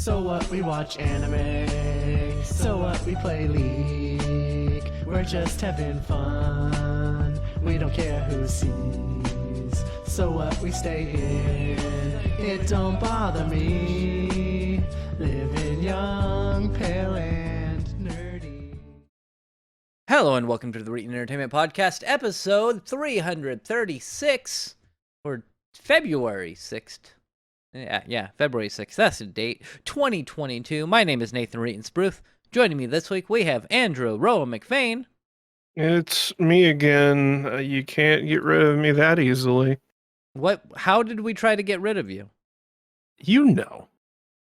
So what, we watch anime. So what, we play League. We're just having fun. We don't care who sees. So what, we stay in. It don't bother me. Living young, pale, and nerdy. Hello and welcome to the Reetin Entertainment Podcast, episode 336 for February 6th. Yeah, February 6th. That's the date. 2022. My name is Nathan Reetin Spruth. Joining me this week, we have Andrew Roa McFain. It's me again. You can't get rid of me that easily. What? How did we try to get rid of you? You know.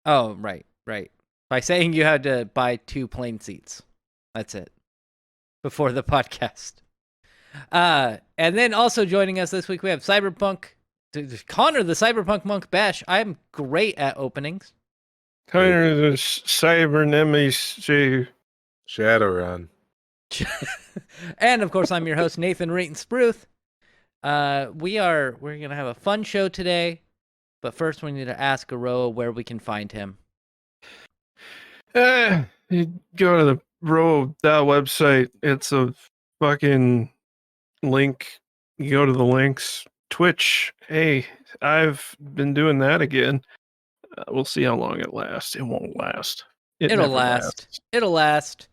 Oh, right. By saying you had to buy 2 plane seats. That's it. Before the podcast. And then also joining us this week, we have Cyberpunk. Connor, the Cyberpunk Monk Bash. I'm great at openings. Connor, the Cybernemesis. Shadowrun. And of course, I'm your host, Nathan Reetin Spruth. We're gonna have a fun show today, but first we need to ask Aroa where we can find him. You go to the Row website. It's a fucking link. You go to the links. Twitch. Hey, I've been doing that again. We'll see how long it lasts. It won't last. It'll last. It'll last.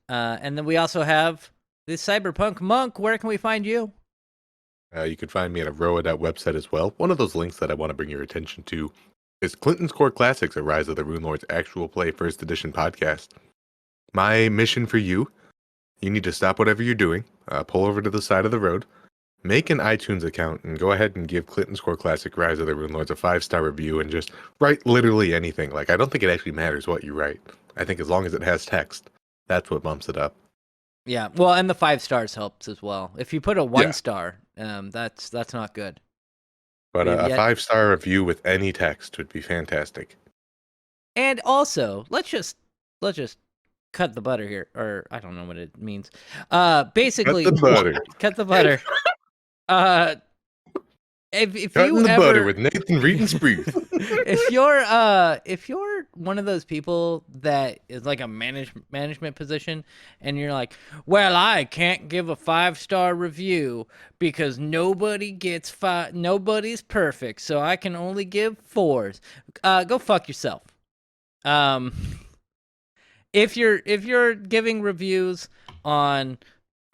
And then we also have the Cyberpunk Monk. Where can we find you? You can find me at Aroa.website as well. One of those links that I want to bring your attention to is Clinton's Core Classics, a Rise of the Rune Lords actual play first edition podcast. My mission for you need to stop whatever you're doing, pull over to the side of the road, make an iTunes account, and go ahead and give Clinton's Core Classic Rise of the Rune Lords a 5-star review and just write literally anything. Like, I don't think it actually matters what you write. I think as long as it has text, that's what bumps it up. Yeah, well, and the 5 stars helps as well. If you put a 1 star, that's not good. But a 5-star review with any text would be fantastic. And also, let's just cut the butter here, or I don't know what it means. Basically, cut the butter. Cut the butter. If Cutting you the ever, butter with Nathan Reetin Spruth. if you're one of those people that is like a management position, and you're like, well, I can't give a 5-star review because nobody's perfect, so I can only give 4s. Go fuck yourself. If you're giving reviews on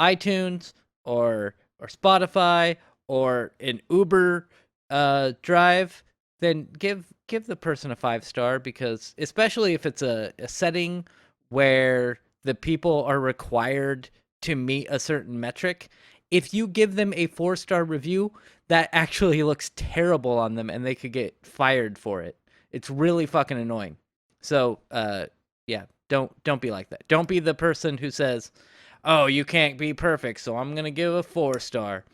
iTunes or Spotify or an Uber drive, then give the person a 5-star, because especially if it's a setting where the people are required to meet a certain metric, if you give them a 4-star review, that actually looks terrible on them and they could get fired for it. It's really fucking annoying. So, yeah, don't be like that. Don't be the person who says, oh, you can't be perfect, so I'm going to give a 4-star.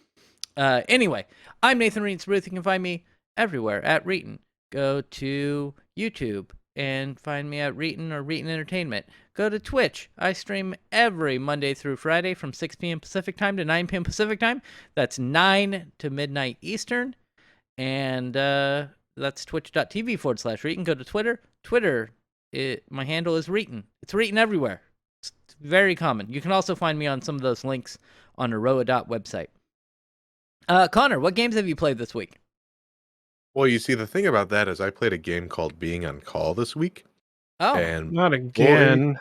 Anyway, I'm Nathan Reetin Spruth. You can find me everywhere at Reetin. Go to YouTube and find me at Reetin or Reetin Entertainment. Go to Twitch. I stream every Monday through Friday from 6 p.m. Pacific Time to 9 p.m. Pacific Time. That's 9 to midnight Eastern. And that's twitch.tv/Reetin. Go to Twitter. My handle is Reetin. It's Reetin everywhere. It's very common. You can also find me on some of those links on Aroa.website. Connor, what games have you played this week? Well, you see, the thing about that is I played a game called Being on Call this week. Oh, and Not again.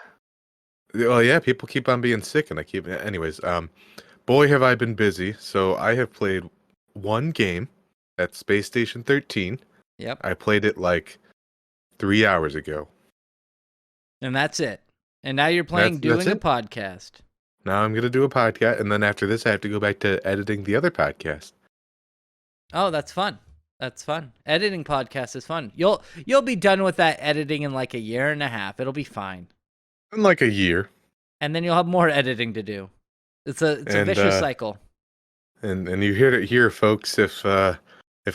Well, yeah, people keep on being sick, and anyways, boy, have I been busy. So I have played one game at Space Station 13. Yep. I played it like 3 hours ago. And that's it. And now you're doing a podcast. Now I'm going to do a podcast, and then after this, I have to go back to editing the other podcast. Oh, that's fun. That's fun. Editing podcasts is fun. You'll be done with that editing in like a year and a half. It'll be fine. In like a year. And then you'll have more editing to do. It's a vicious cycle. And you hear it here, folks. If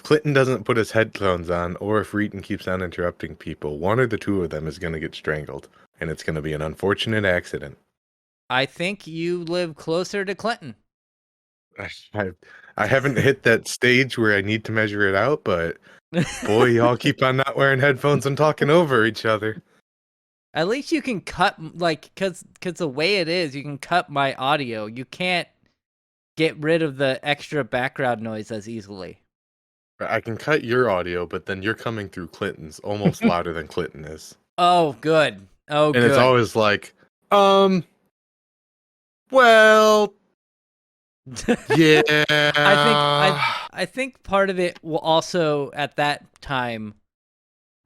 Clinton doesn't put his headphones on, or if Reetin keeps on interrupting people, one or the two of them is going to get strangled, and it's going to be an unfortunate accident. I think you live closer to Clinton. I haven't hit that stage where I need to measure it out, but Boy, y'all keep on not wearing headphones and talking over each other. At least you can cut, like, cause the way it is, you can cut my audio. You can't get rid of the extra background noise as easily. I can cut your audio, but then you're coming through Clinton's almost louder than Clinton is. Oh, good. Oh, And good. it's always like, well, yeah. I think part of it will also at that time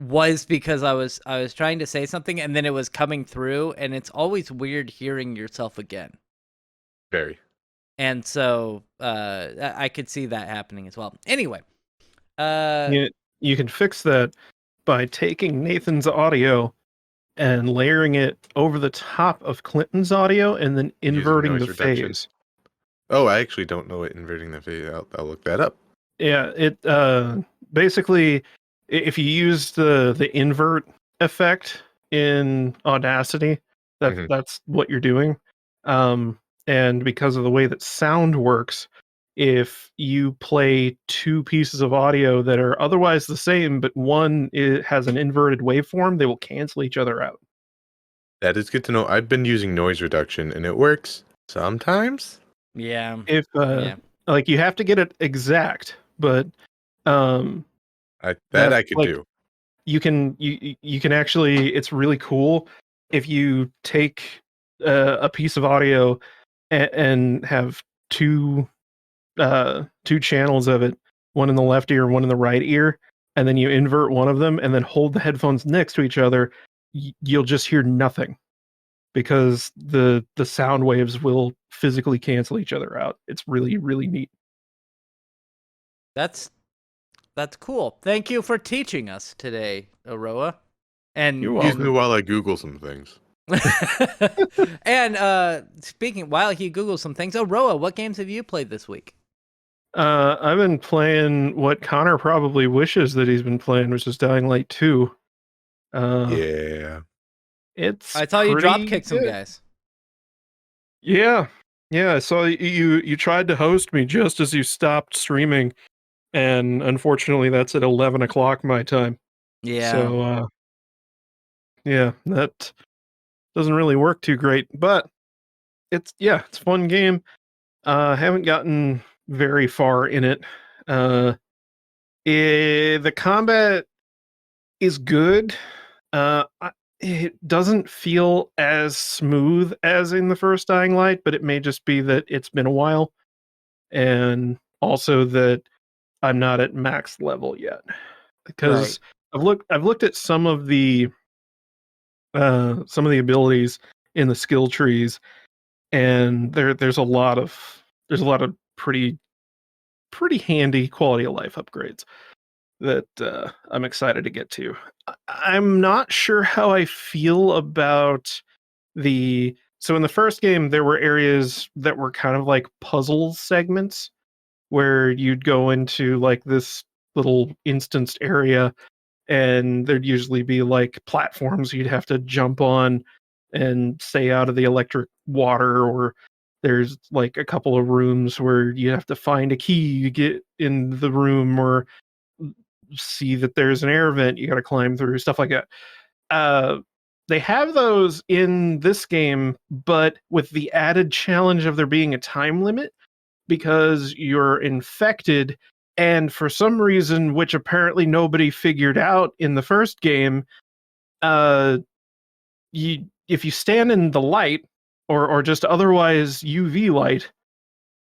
was because I was trying to say something and then it was coming through, and it's always weird hearing yourself again. Very. And so I could see that happening as well. Anyway, You can fix that by taking Nathan's audio and layering it over the top of Clinton's audio and then Using inverting noise the reduction. phase. Oh, I actually don't know what inverting the phase. I'll look that up. Yeah, it basically if you use the invert effect in Audacity, Mhm. that's what you're doing. And because of the way that sound works, if you play two pieces of audio that are otherwise the same, but one has an inverted waveform, they will cancel each other out. That is good to know. I've been using noise reduction, and it works sometimes. yeah. If Yeah. like you have to get it exact, but I that, could like, do. you can actually, it's really cool if you take a piece of audio and have two channels of it, one in the left ear, one in the right ear, and then you invert one of them and then hold the headphones next to each other, you'll just hear nothing because the sound waves will physically cancel each other out. It's really, really neat. That's cool. Thank you for teaching us today, Aroa. And You're Excuse welcome. me while I Google some things. and speaking while he Googles some things, Aroa, what games have you played this week? I've been playing what Connor probably wishes that he's been playing, which is Dying Light 2. Yeah. It's I saw you drop pretty kick some good. guys. Yeah. I saw you tried to host me just as you stopped streaming, and unfortunately that's at 11 o'clock my time. Yeah. So yeah, that doesn't really work too great, but it's a fun game. Haven't gotten very far in it. The combat is good. It doesn't feel as smooth as in the first Dying Light, but it may just be that it's been a while, and also that I'm not at max level yet. Because I've looked at some of the abilities in the skill trees, and there's a lot of pretty handy quality of life upgrades that I'm excited to get to. I'm not sure how I feel about so in the first game there were areas that were kind of like puzzle segments where you'd go into like this little instanced area, and there'd usually be like platforms you'd have to jump on and stay out of the electric water, or there's like a couple of rooms where you have to find a key to get in the room, or see that there's an air vent you got to climb through, stuff like that. They have those in this game, but with the added challenge of there being a time limit because you're infected. And for some reason, which apparently nobody figured out in the first game, if you stand in the light or just otherwise UV light,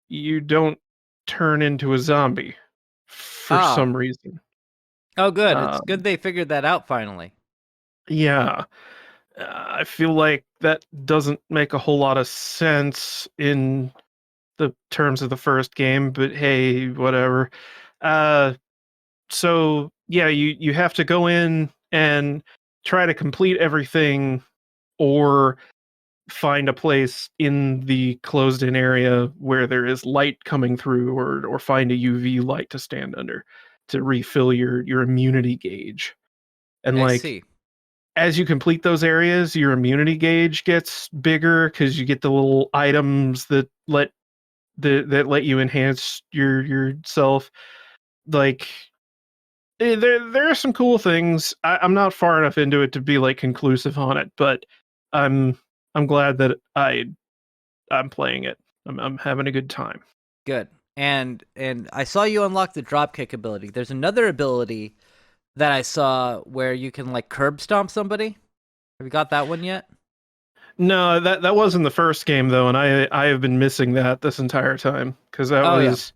you don't turn into a zombie for some reason. Oh, good. It's good they figured that out finally. Yeah. I feel like that doesn't make a whole lot of sense in the terms of the first game, but hey, whatever. So yeah, you have to go in and try to complete everything, or find a place in the closed in area where there is light coming through, or find a UV light to stand under to refill your immunity gauge. And I like, see. as you complete those areas, your immunity gauge gets bigger because you get the little items that let you enhance yourself. Like, there are some cool things. I'm not far enough into it to be like conclusive on it, but I'm glad that I'm playing it. I'm having a good time. Good. And I saw you unlock the dropkick ability. There's another ability that I saw where you can like curb stomp somebody. Have you got that one yet? No, that wasn't the first game though, and I have been missing that this entire time because that was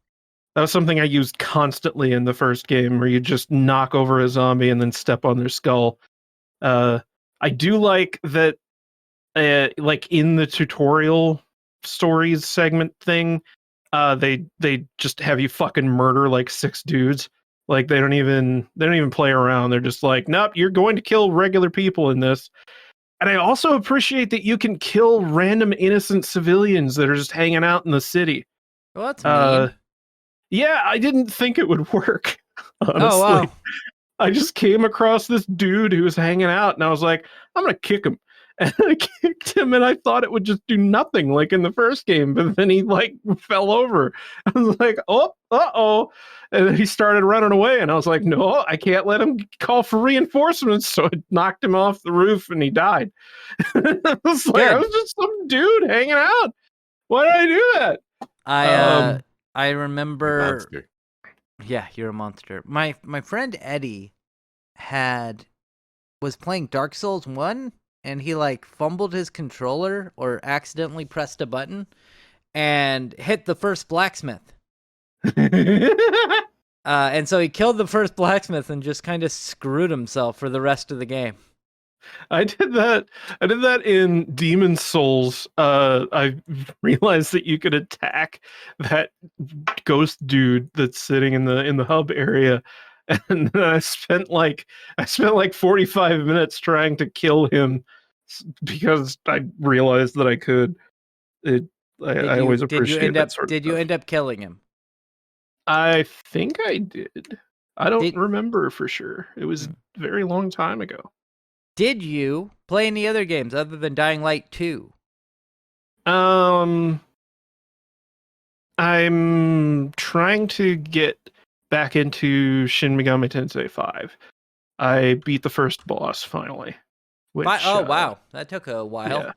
something I used constantly in the first game, where you just knock over a zombie and then step on their skull. I do like that, like in the tutorial stories segment thing, they just have you fucking murder like 6 dudes. Like they don't even play around. They're just like, nope, you're going to kill regular people in this. And I also appreciate that you can kill random innocent civilians that are just hanging out in the city. Well, that's mean. Yeah, I didn't think it would work, honestly. Oh, wow. I just came across this dude who was hanging out, and I was like, I'm going to kick him. And I kicked him, and I thought it would just do nothing like in the first game, but then he, like, fell over. I was like, oh, uh-oh. And then he started running away, and I was like, no, I can't let him call for reinforcements. So I knocked him off the roof, and he died. I was like, I was just some dude hanging out. Why did I do that? I remember. Monster. Yeah, you're a monster. My friend Eddie was playing Dark Souls 1, and he like fumbled his controller or accidentally pressed a button and hit the first blacksmith. And so he killed the first blacksmith and just kind of screwed himself for the rest of the game. I did that in Demon's Souls. I realized that you could attack that ghost dude that's sitting in the hub area, and then I spent like 45 minutes trying to kill him because I realized that I could. I always appreciate that sort of Did you stuff. end up killing him? I think I did. I don't remember for sure. It was a very long time ago. Did you play any other games other than Dying Light 2? I'm trying to get back into Shin Megami Tensei 5. I beat the first boss finally. Which, wow, that took a while.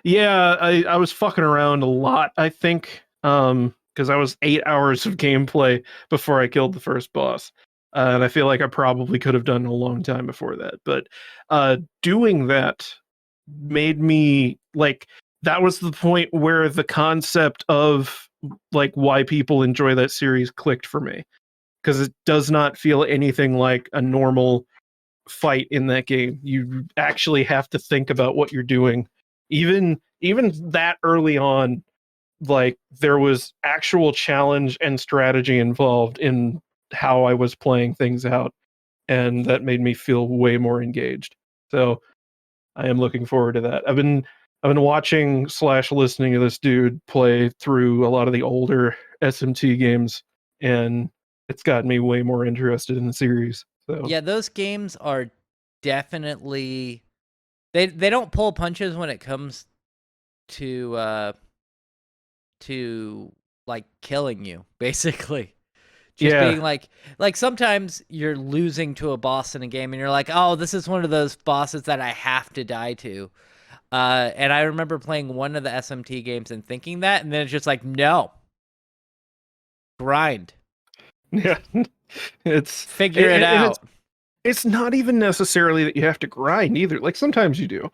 Yeah, I was fucking around a lot, I think, because I was 8 hours of gameplay before I killed the first boss. And I feel like I probably could have done a long time before that. But doing that made me, like, that was the point where the concept of, like, why people enjoy that series clicked for me. Because it does not feel anything like a normal fight in that game. You actually have to think about what you're doing. Even that early on, like, there was actual challenge and strategy involved in how I was playing things out, and that made me feel way more engaged. So I am looking forward to that. I've been watching / listening to this dude play through a lot of the older SMT games, and it's gotten me way more interested in the series. So Yeah, those games are definitely they don't pull punches when it comes to like killing you, basically. Just being like sometimes you're losing to a boss in a game and you're like, oh, this is one of those bosses that I have to die to. And I remember playing one of the SMT games and thinking that, and then it's just like, no. Grind. yeah, it's Figure it out. It's not even necessarily that you have to grind either. Like, sometimes you do,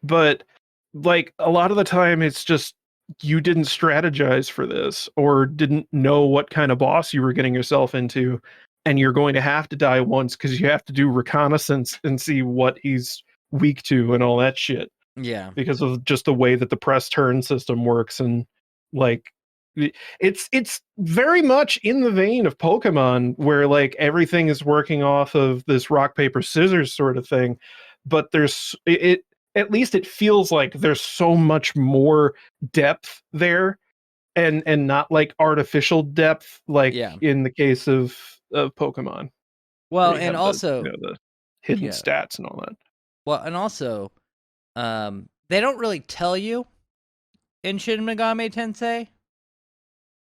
but like a lot of the time it's just you didn't strategize for this or didn't know what kind of boss you were getting yourself into, and you're going to have to die once because you have to do reconnaissance and see what he's weak to and all that shit. Yeah. Because of just the way that the press turn system works. And like it's very much in the vein of Pokemon, where like everything is working off of this rock paper scissors sort of thing, but there's it at least it feels like there's so much more depth there, and not like artificial depth like in the case of Pokemon. Well, and also the hidden stats and all that. Well, and also they don't really tell you in Shin Megami Tensei.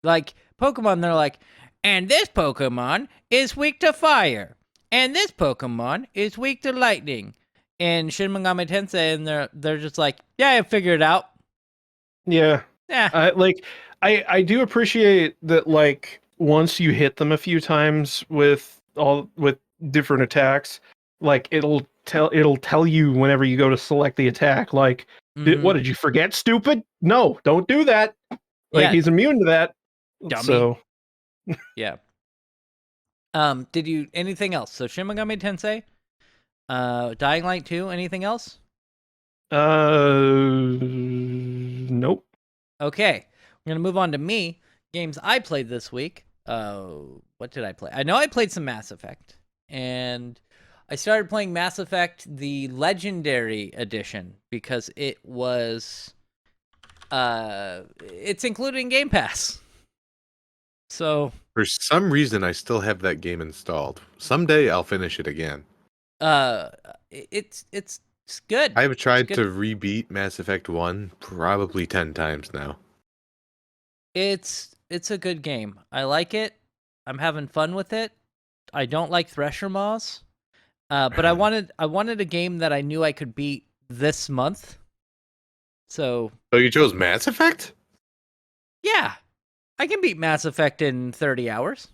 Like Pokemon, they're like, and this Pokemon is weak to fire. And this Pokemon is weak to lightning. And Shin Megami Tensei, and they're just like, yeah, I figured it out. Yeah. Yeah. I do appreciate that, like, once you hit them a few times with different attacks, like it'll tell you whenever you go to select the attack, like, Mhm. what did you forget, stupid? No, don't do that. Like, Yeah. he's immune to that. Dummy. So Yeah. Did you anything else? So Shin Megami Tensei, Dying Light 2, anything else? nope. Okay. We're gonna move on to me. Games I played this week. What did I play? I know I played some Mass Effect. And I started playing Mass Effect the Legendary Edition because it was it's included in Game Pass. So For some reason, I still have that game installed. Someday I'll finish it again. it's good. I have tried good. to rebeat Mass Effect 1 probably 10 times now. It's a good game. I like it. I'm having fun with it. I don't like Thresher Maws. But I wanted a game that I knew I could beat this month. So you chose Mass Effect? yeah. I can beat Mass Effect in 30 hours.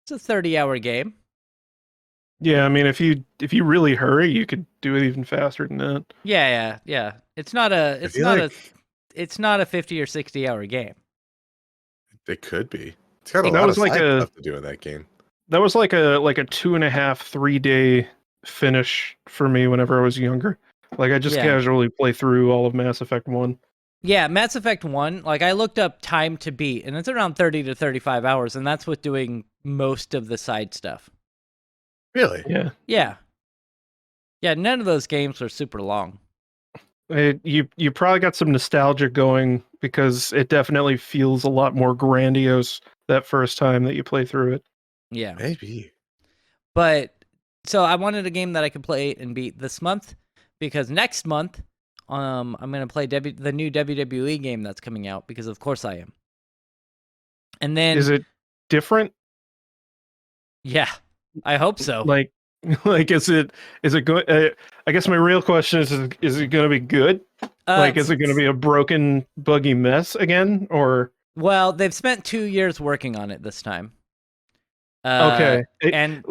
It's a 30-hour game. Yeah, I mean, if you really hurry, you could do it even faster than that. Yeah. It's not a 50 or 60-hour game. It could be. It's got a That lot was of like side a- stuff to do in that game. That was like a 2.5, 3 day finish for me whenever I was younger. Like, I just Yeah. casually play through all of Mass Effect 1. Yeah, Mass Effect 1, like I looked up time to beat, and it's around 30 to 35 hours, and that's with doing most of the side stuff. Really? Yeah. Yeah, none of those games are super long. You probably got some nostalgia going because it definitely feels a lot more grandiose that first time that you play through it. Yeah. Maybe. But so I wanted a game that I could play and beat this month because next month I'm going to play the new WWE game that's coming out because of course I am. And then Is it different? yeah, I hope so. Like is it good? I guess my real question is it going to be good? Like, is it going to be a broken, buggy mess again, or? Well, they've spent 2 years working on it this time. Okay. And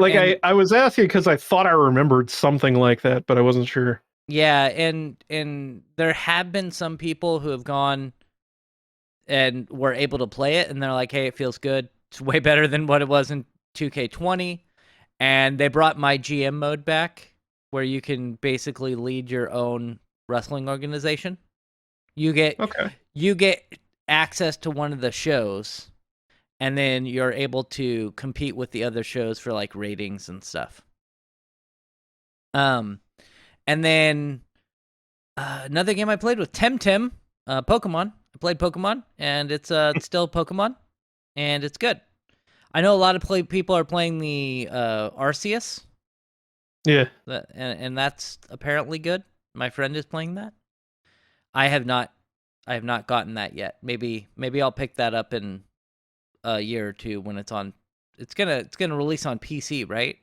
I was asking because I thought I remembered something like that, but I wasn't sure. yeah, and there have been some people who have gone and were able to play it, and they're like, "Hey, it feels good. It's way better than what it was in 2K20." And they brought my GM mode back, where you can basically lead your own wrestling organization. You get access to one of the shows, and then you're able to compete with the other shows for like ratings and stuff. And then another game I played with Temtem, Pokemon. I played Pokemon, and it's still Pokemon, and it's good. I know a lot of people are playing the Arceus. Yeah. And that's apparently good. My friend is playing that. I have not gotten that yet. Maybe I'll pick that up in a year or two when it's on. It's gonna release on PC, right?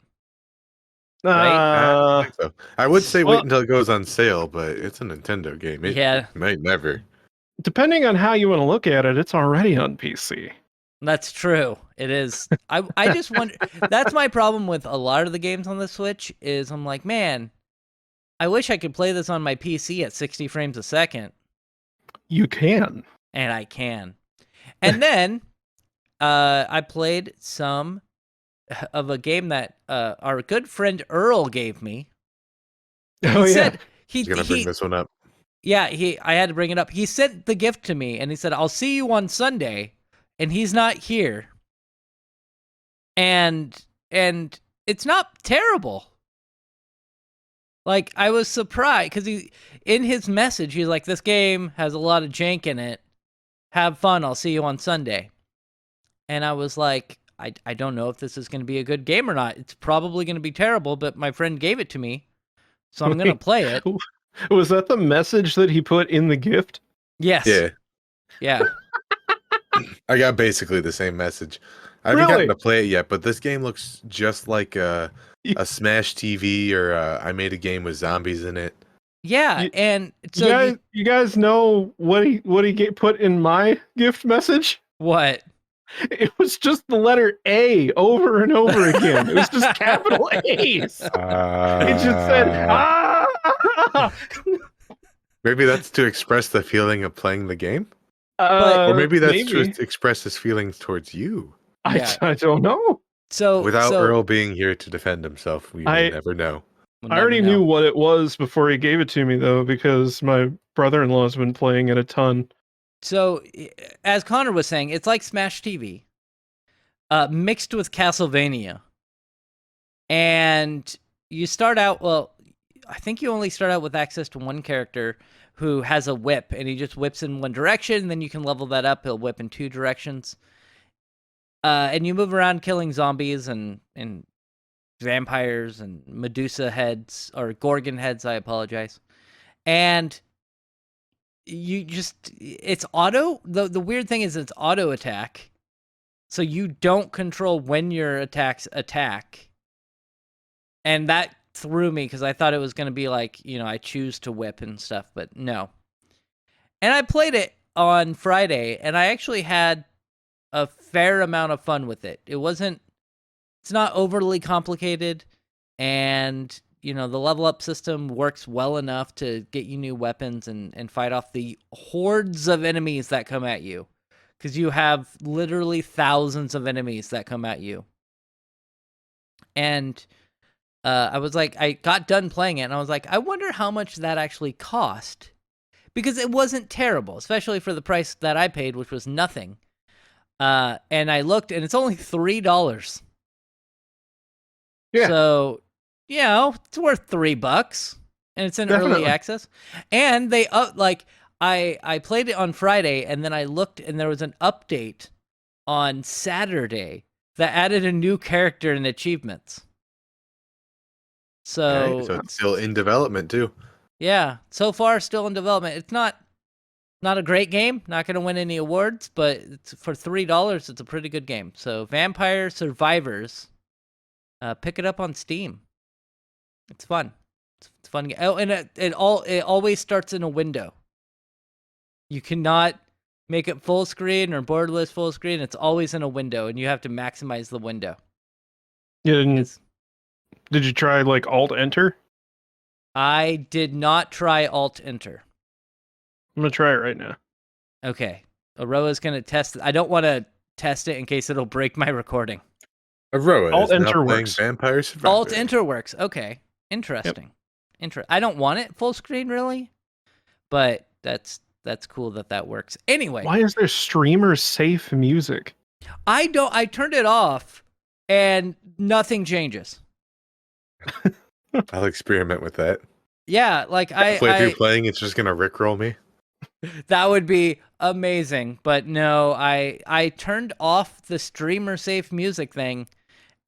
I don't think so. I would say well- wait until it goes on sale, but it's a Nintendo game. It Yeah. might never. Depending on how you want to look at it, it's already on PC. That's true. It is. I just wonder. That's my problem with a lot of the games on the Switch. Is I'm like, man, I wish I could play this on my PC at 60 frames a second. You can. And I can. And then I played some of a game that our good friend Earl gave me. Oh, Said He's gonna bring this one up. Yeah, I had to bring it up. He sent the gift to me, and he said, "I'll see you on Sunday," and he's not here. And it's not terrible. Like, I was surprised because in his message, he's like, "This game has a lot of jank in it. Have fun. I'll see you on Sunday." And I was like, I don't know if this is going to be a good game or not. It's probably going to be terrible, but my friend gave it to me, so I'm going to play it. Was that the message that he put in the gift? Yes. Yeah. Yeah. I got basically the same message. I haven't gotten Really? to play it yet, but this game looks just like a Smash TV or I made a game with zombies in it. Yeah, You- and so you guys put in my gift message? what? It was just the letter A over and over again. It was just capital A's. It just said, Maybe that's to express the feeling of playing the game, But- or maybe that's to express his feelings towards you. Yeah. I don't know. So Without so, Earl being here to defend himself, we will never know. we'll I already never know. knew what it was before he gave it to me, though, because my brother-in-law's been playing it a ton. So, as Connor was saying, it's like Smash TV, mixed with Castlevania. And you start out, well, I think you only start out with access to one character who has a whip, and he just whips in one direction, and then you can level that up. He'll whip in two directions. And you move around killing zombies and vampires and Medusa heads, or Gorgon heads, I apologize. And it's auto. The weird thing is it's auto attack, so you don't control when your attacks attack, and that threw me because I thought it was going to be like, I choose to whip and stuff, but no. And I played it on Friday, and I actually had a fair amount of fun with it. It's not overly complicated, and the level up system works well enough to get you new weapons and fight off the hordes of enemies that come at you. Because you have literally thousands of enemies that come at you. And I was like, I got done playing it, and I was like, I wonder how much that actually cost. Because it wasn't terrible, especially for the price that I paid, which was nothing. And I looked, and it's only $3. Yeah. So, it's worth $3, and it's in early Definitely. access. And they I played it on Friday, and then I looked, and there was an update on Saturday that added a new character and achievements. So, Okay, so it's still in development too. yeah, so far still in development. It's not a great game, not going to win any awards, but for $3, it's a pretty good game. So, Vampire Survivors, pick it up on Steam. It's fun. It's fun. Oh, and it always starts in a window. You cannot make it full screen or borderless full screen. It's always in a window, and you have to maximize the window. Did you try like Alt-Enter? I did not try Alt-Enter. I'm going to try it right now. Okay. Aroa's going to test it. I don't want to test it in case it'll break my recording. Aroa is Alt-Enter now playing works. Vampire Survivor. Alt-Enter works. Okay. Interesting. I don't want it full screen, really, but that's cool that works. Anyway. Why is there streamer safe music? I turned it off, and nothing changes. I'll experiment with that. Yeah, like Halfway through playing, it's just gonna rickroll me. that would be amazing. But no, I turned off the streamer safe music thing,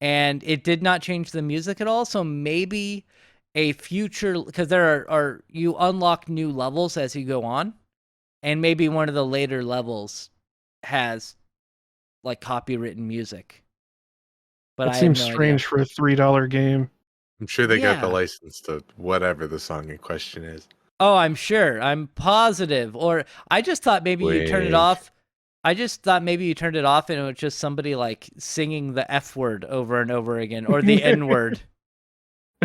and it did not change the music at all. So maybe a future, because there are you unlock new levels as you go on, and maybe one of the later levels has like copywritten music. But That I seems have no strange for a $3 game. I'm sure they got the Yeah. license to whatever the song in question is. Oh, I'm sure. I'm positive. Or I just thought maybe you turned it Wink. off. I just thought maybe you turned it off and it was just somebody like singing the F word over and over again, or the N word.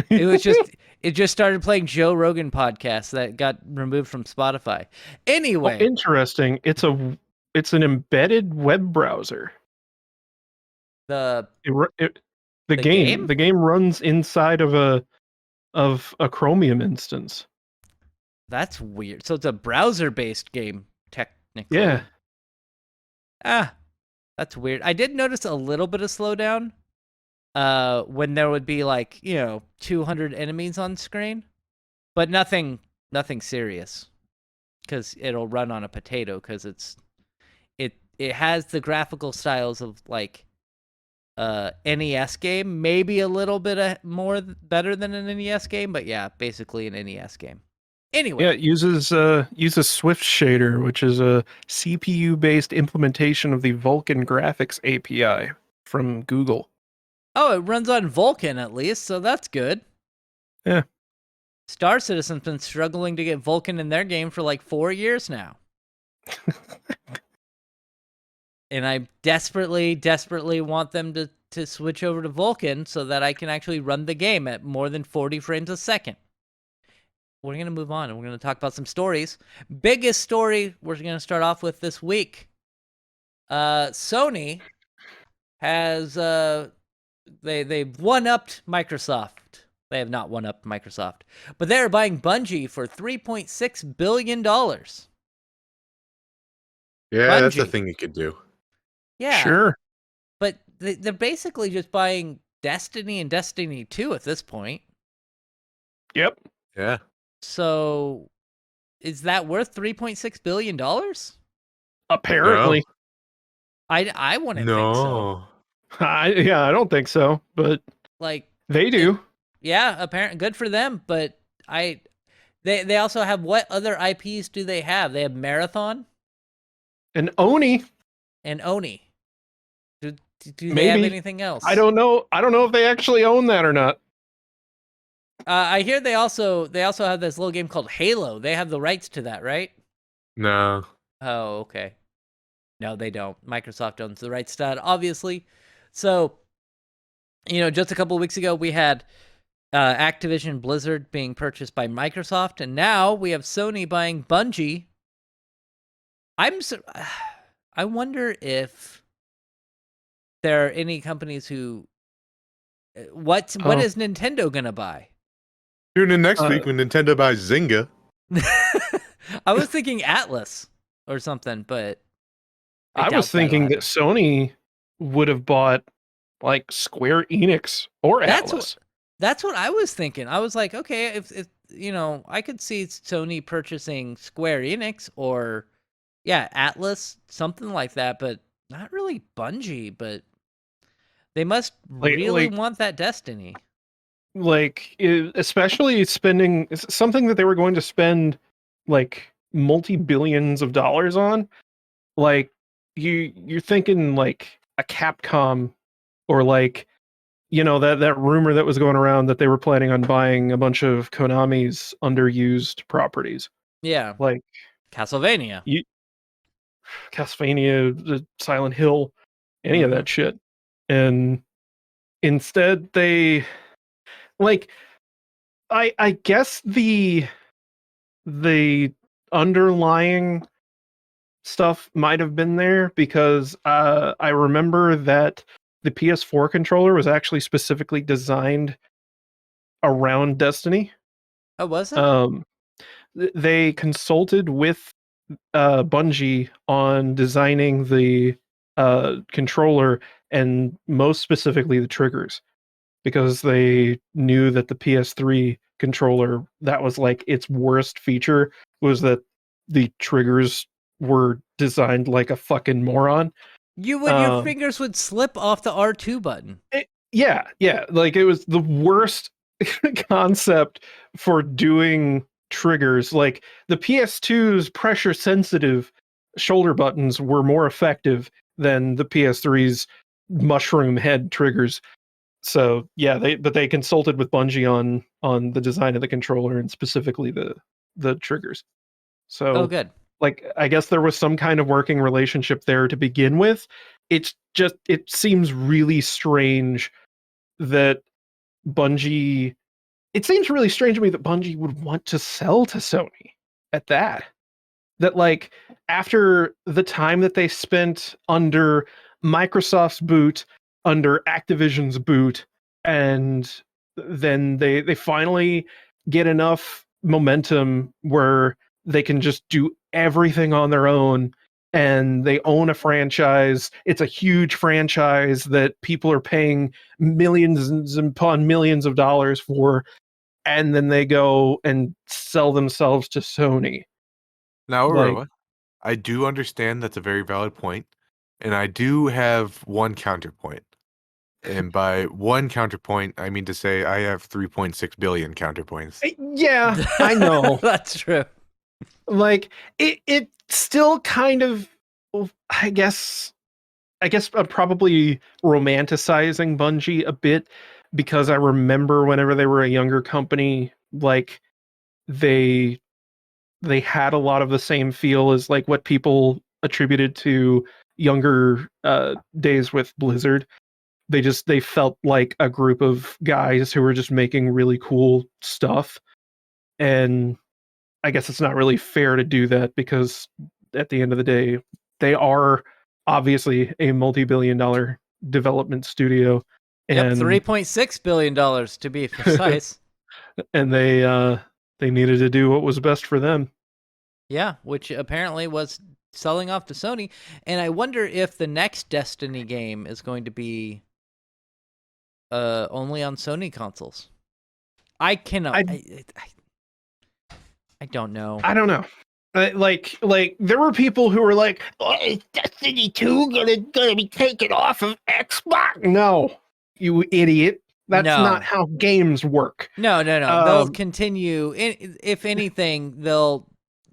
It just started playing Joe Rogan podcasts that got removed from Spotify. Anyway, Interesting. It's an embedded web browser. the The game? game runs inside of a Chromium instance. that's weird. So it's a browser-based game, technically. Yeah. That's weird. I did notice a little bit of slowdown when there would be like, 200 enemies on screen, but nothing serious, because it'll run on a potato, because it has the graphical styles of like NES game, maybe a little bit better than an NES game, but yeah, basically an NES game. Anyway, Yeah, it uses Swift Shader, which is a CPU-based implementation of the Vulkan graphics API. from Google. Oh, it runs on Vulkan at least, so that's good. Yeah. Star Citizen's been struggling to get Vulkan in their game for like 4 years now. And I desperately want them to switch over to Vulkan so that I can actually run the game at more than 40 frames a second. We're going to move on and we're going to talk about some stories. Biggest story we're going to start off with this week. Sony has they've one-upped Microsoft. They have not one-upped Microsoft, but they're buying Bungie for $3.6 billion. Yeah, that's a Bungie. thing you could do. Yeah, Sure. but they're basically just buying Destiny and Destiny 2 at this point. Yep. Yeah. So, is that worth $3.6 billion? Apparently. I wouldn't think so. No. I don't think so, but Like, they do. yeah, apparently good for them, but they also have, what other IPs do they have? They have Marathon And Oni, and Oni. Do they have Maybe. anything else? I don't know if they actually own that or not. I hear they also have this little game called Halo. They have the rights to that, right? No. Oh, okay. No, they don't. Microsoft owns the rights to that, obviously. So, just a couple of weeks ago, we had Activision Blizzard being purchased by Microsoft, and now we have Sony buying Bungie. I wonder if there are any companies who. What is Nintendo gonna buy? Tune in next week when Nintendo buys Zynga. I was thinking Atlas or something, but I doubt was thinking that'll that Sony would have bought like Square Enix or Atlas. That's what I was thinking. I was like, okay, if I could see Sony purchasing Square Enix or Atlas, something like that, but not really Bungie, but they must really want that Destiny. Especially spending something that they were going to spend like multi-billions of dollars on. Like you're thinking like a Capcom or like that rumor that was going around that they were planning on buying a bunch of Konami's underused properties. Yeah. Like Castlevania. Castlevania, the Silent Hill, any of that shit. And instead they I guess the underlying stuff might have been there because I remember that the PS4 controller was actually specifically designed around Destiny. Oh, was it? They consulted with Bungie on designing the controller and most specifically the triggers, because they knew that the PS3 controller, that was like its worst feature, was that the triggers were designed like a fucking moron. Your fingers would slip off the R2 button. Yeah. Like it was the worst concept for doing triggers. Like the PS2's pressure sensitive shoulder buttons were more effective than the PS3's mushroom head triggers. So yeah, they consulted with Bungie on the design of the controller and specifically the triggers. So good. Like I guess there was some kind of working relationship there to begin with. It seems really strange that Bungie. It seems really strange to me that Bungie would want to sell to Sony at that. That like after the time that they spent under Microsoft's boot, under Activision's boot, and then they finally get enough momentum where they can just do everything on their own, and they own a franchise. It's a huge franchise that people are paying millions upon millions of dollars for, and then they go and sell themselves to Sony. Now, Aurora, I do understand that's a very valid point, and I do have one counterpoint. And by one counterpoint, I mean to say I have 3.6 billion counterpoints. Yeah, I know. That's true. Like it still kind of, I guess, I guess I'm probably romanticizing Bungie a bit because I remember whenever they were a younger company, like they had a lot of the same feel as like what people attributed to younger days with Blizzard. They felt like a group of guys who were just making really cool stuff. And I guess it's not really fair to do that because at the end of the day, they are obviously a multi-billion-dollar development studio. Yep, And $3.6 billion to be precise. and they needed to do what was best for them. Yeah, which apparently was selling off to Sony. And I wonder if the next Destiny game is going to be only on Sony consoles. I cannot. I don't know. I don't know. Like there were people who were like, "Oh, is Destiny 2 gonna be taken off of Xbox?" No, you idiot. That's No. not how games work. No. They'll continue. If anything, they'll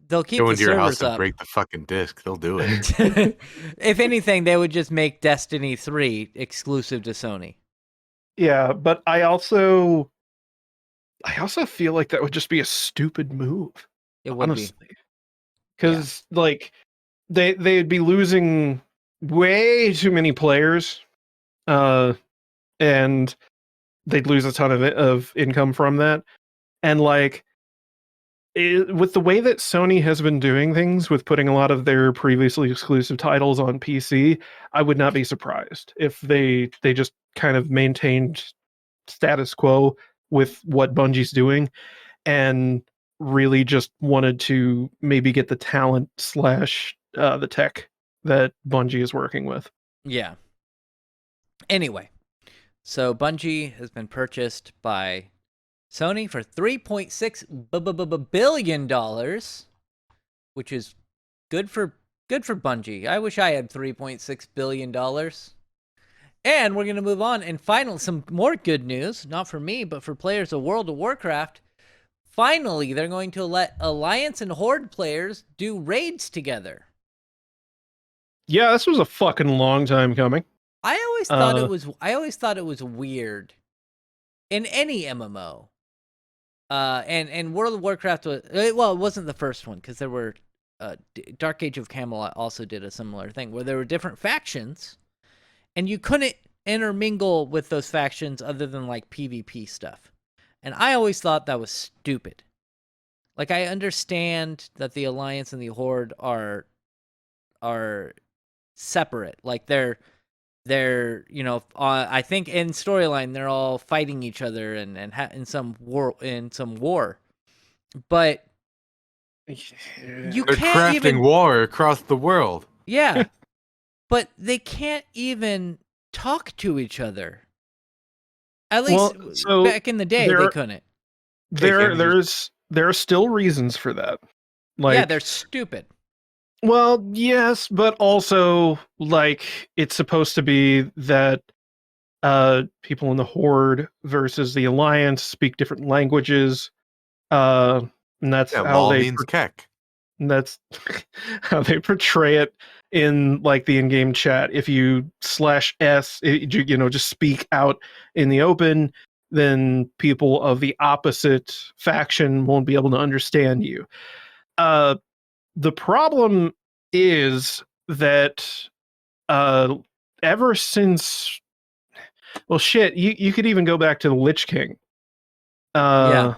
keep Go the into your house servers and up. break the fucking disc. They'll do it. If anything, they would just make Destiny 3 exclusive to Sony. Yeah, but I also feel like that would just be a stupid move. It would honestly. Because like they'd be losing way too many players, and they'd lose a ton of income from that. And like with the way that Sony has been doing things with putting a lot of their previously exclusive titles on PC, I would not be surprised if they just kind of maintained status quo with what Bungie's doing and really just wanted to maybe get the talent / the tech that Bungie is working with. Yeah. Anyway, so Bungie has been purchased by Sony for $3.6 billion, which is good for Bungie. I wish I had $3.6 billion. And we're going to move on. And finally, some more good news, not for me, but for players of World of Warcraft. Finally, they're going to let Alliance and Horde players do raids together. Yeah, this was a fucking long time coming. I always thought it was weird in any MMO. And World of Warcraft was, well, it wasn't the first one because there were Dark Age of Camelot also did a similar thing where there were different factions and you couldn't intermingle with those factions other than like PvP stuff. And I always thought that was stupid. Like, I understand that the Alliance and the Horde are separate. Like, they're I think in storyline they're all fighting each other and in some war. But you They're can't crafting even war across the world. Yeah. But they can't even talk to each other. At least back in the day, they couldn't. There are still reasons for that. Like, yeah, they're stupid. Well, yes, but also like it's supposed to be that people in the Horde versus the Alliance speak different languages. And that's how they means keck. And that's how they portray it in like the in-game chat. If you /s, just speak out in the open, then people of the opposite faction won't be able to understand you. The problem is that ever since, well, shit, you could even go back to the Lich King. And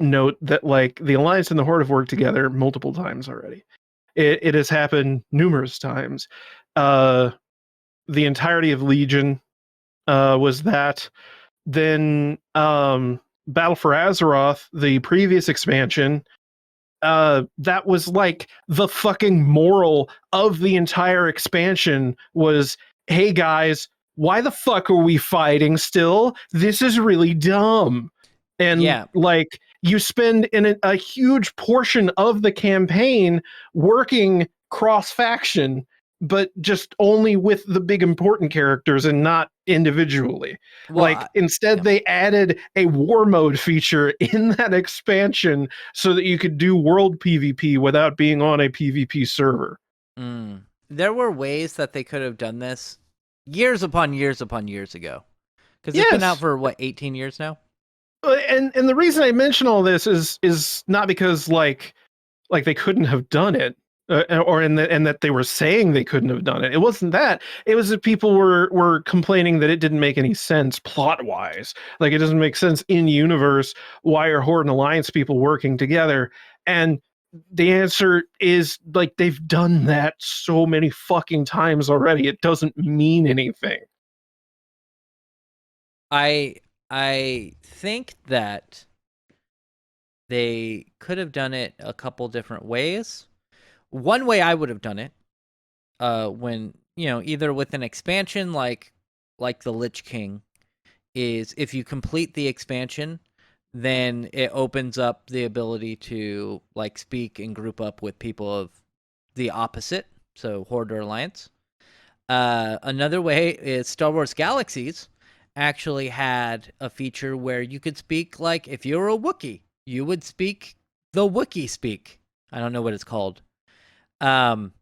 note that like the Alliance and the Horde have worked together multiple times already. It has happened numerous times. The entirety of Legion was that. Then Battle for Azeroth, the previous expansion, that was like the fucking moral of the entire expansion was, hey guys, why the fuck are we fighting still? This is really dumb. And like you spend a huge portion of the campaign working cross-faction, but just only with the big important characters and not individually. Well, instead they added a war mode feature in that expansion so that you could do world PvP without being on a PvP server. there were ways that they could have done this years upon years upon years ago. Because it's been Yes. out for, 18 years now? And the reason I mention all this is not because like they couldn't have done it, and that they were saying they couldn't have done it. It wasn't that. It was that people were complaining that it didn't make any sense plot wise. Like it doesn't make sense in universe. Why are Horde and Alliance people working together? And the answer is like they've done that so many fucking times already. It doesn't mean anything. I think that they could have done it a couple different ways. One way I would have done it, when either with an expansion like the Lich King, is if you complete the expansion, then it opens up the ability to like speak and group up with people of the opposite, so Horde or Alliance. Another way is Star Wars Galaxies actually had a feature where you could speak like if you were a Wookiee, you would speak the Wookiee speak. I don't know what it's called. And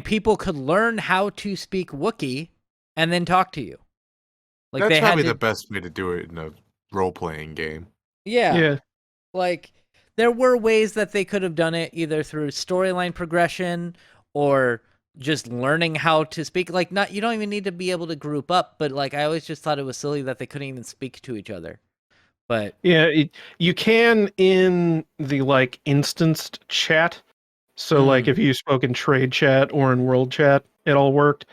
people could learn how to speak Wookiee and then talk to you. Like That's they had probably to, the best way to do it in a role-playing game. yeah. Like there were ways that they could have done it either through storyline progression or just learning how to speak. Like you don't even need to be able to group up, but like I always just thought it was silly that they couldn't even speak to each other. But Yeah, you can in the like instanced chat. So like if you spoke in trade chat or in world chat, it all worked.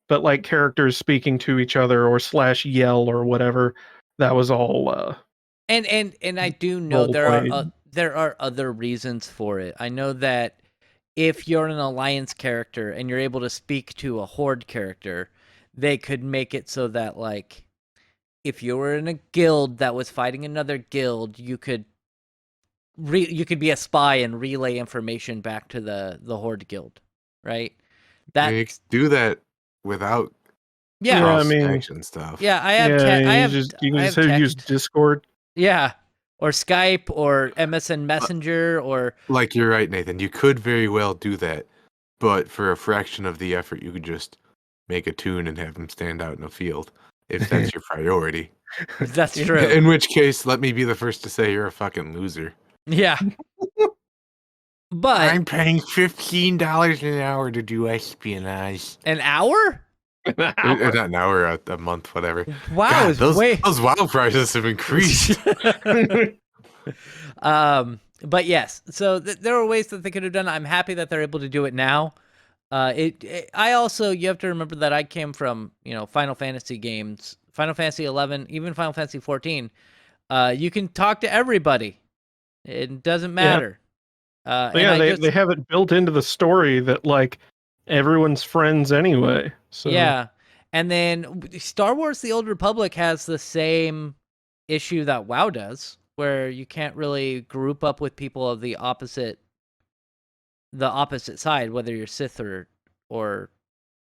But like characters speaking to each other or / yell or whatever, that was all and I do know role-played. there are other reasons for it. I know that if you're an Alliance character and you're able to speak to a Horde character, they could make it so that like if you were in a guild that was fighting another guild, you could be a spy and relay information back to the Horde guild, right? I mean, you can do that without Yeah, Yeah, I mean, cross-action stuff. yeah. I have you can I just have use text. Discord. Yeah, or Skype or MSN Messenger or Like you're right, Nathan. You could very well do that, but for a fraction of the effort, you could just make a tune and have them stand out in a field if that's your priority. that's true. In which case, let me be the first to say you're a fucking loser. Yeah. But I'm paying $15 an hour to do espionage. an hour? Not an hour, a month, whatever. Wow, God, it's those way. WoW prices have increased. But yes, so there are ways that they could have done it. I'm happy that they're able to do it now. I also, you have to remember that I came from, Final Fantasy games, Final Fantasy 11, even Final Fantasy 14. You can talk to everybody. It doesn't matter. They have it built into the story that like everyone's friends anyway. So yeah. And then Star Wars The Old Republic has the same issue that WoW does, where you can't really group up with people of the opposite side, whether you're Sith or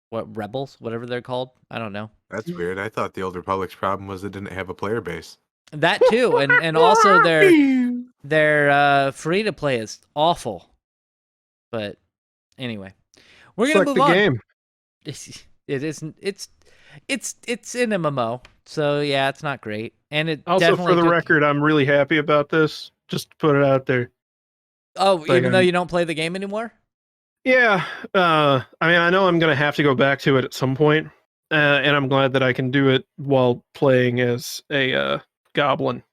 what, rebels, whatever they're called. I don't know. That's weird. I thought the Old Republic's problem was it didn't have a player base. That too, and also their free to play is awful. But anyway, we're it's gonna like move the on. game. It isn't. It's an MMO, so yeah, it's not great. And it Also, definitely for the record, I'm really happy about this. Just to put it out there. Oh, Like, even though you don't play the game anymore? Yeah. I mean, I know I'm gonna have to go back to it at some point, and I'm glad that I can do it while playing as a goblin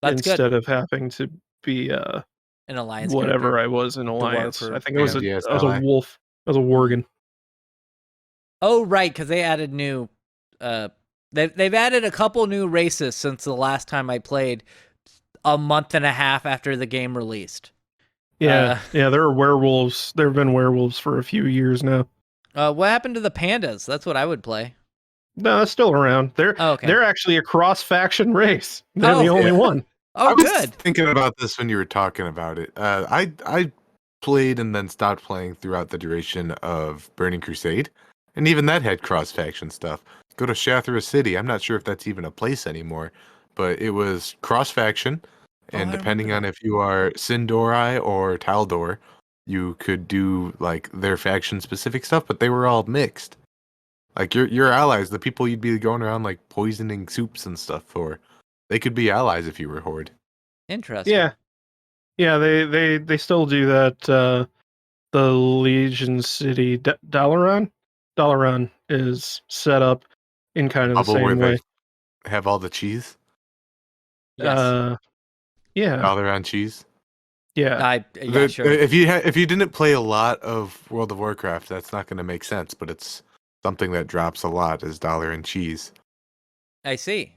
That's good. instead of having to be An Alliance whatever character. I was in Alliance. or I think I was Yes, a ally. wolf. I was a worgen. Oh, right, because they added new. They've added a couple new races since the last time I played, a month and a half after the game released. Yeah, there are werewolves. There have been werewolves for a few years now. What happened to the pandas? That's what I would play. No, it's still around. Oh, okay. They're actually a cross-faction race. They're Oh, the only yeah. one. Oh, I was good. thinking about this when you were talking about it. I played and then stopped playing throughout the duration of Burning Crusade, and even that had cross-faction stuff. Go to Shathra City. I'm not sure if that's even a place anymore, but it was cross-faction, and I depending on remember if you are Sindorai or Taldor, you could do like their faction specific stuff, but they were all mixed. Like your allies, the people you'd be going around like poisoning soups and stuff for, they could be allies if you were Horde. Interesting. Yeah, yeah. They still do that. The Legion City Dalaran is set up in kind of the Bubble where same way. they have all the cheese. Yes. Yeah, All around cheese. yeah. Yeah, sure. If you didn't play a lot of World of Warcraft, that's not going to make sense. But it's something that drops a lot is dollar and cheese. I see.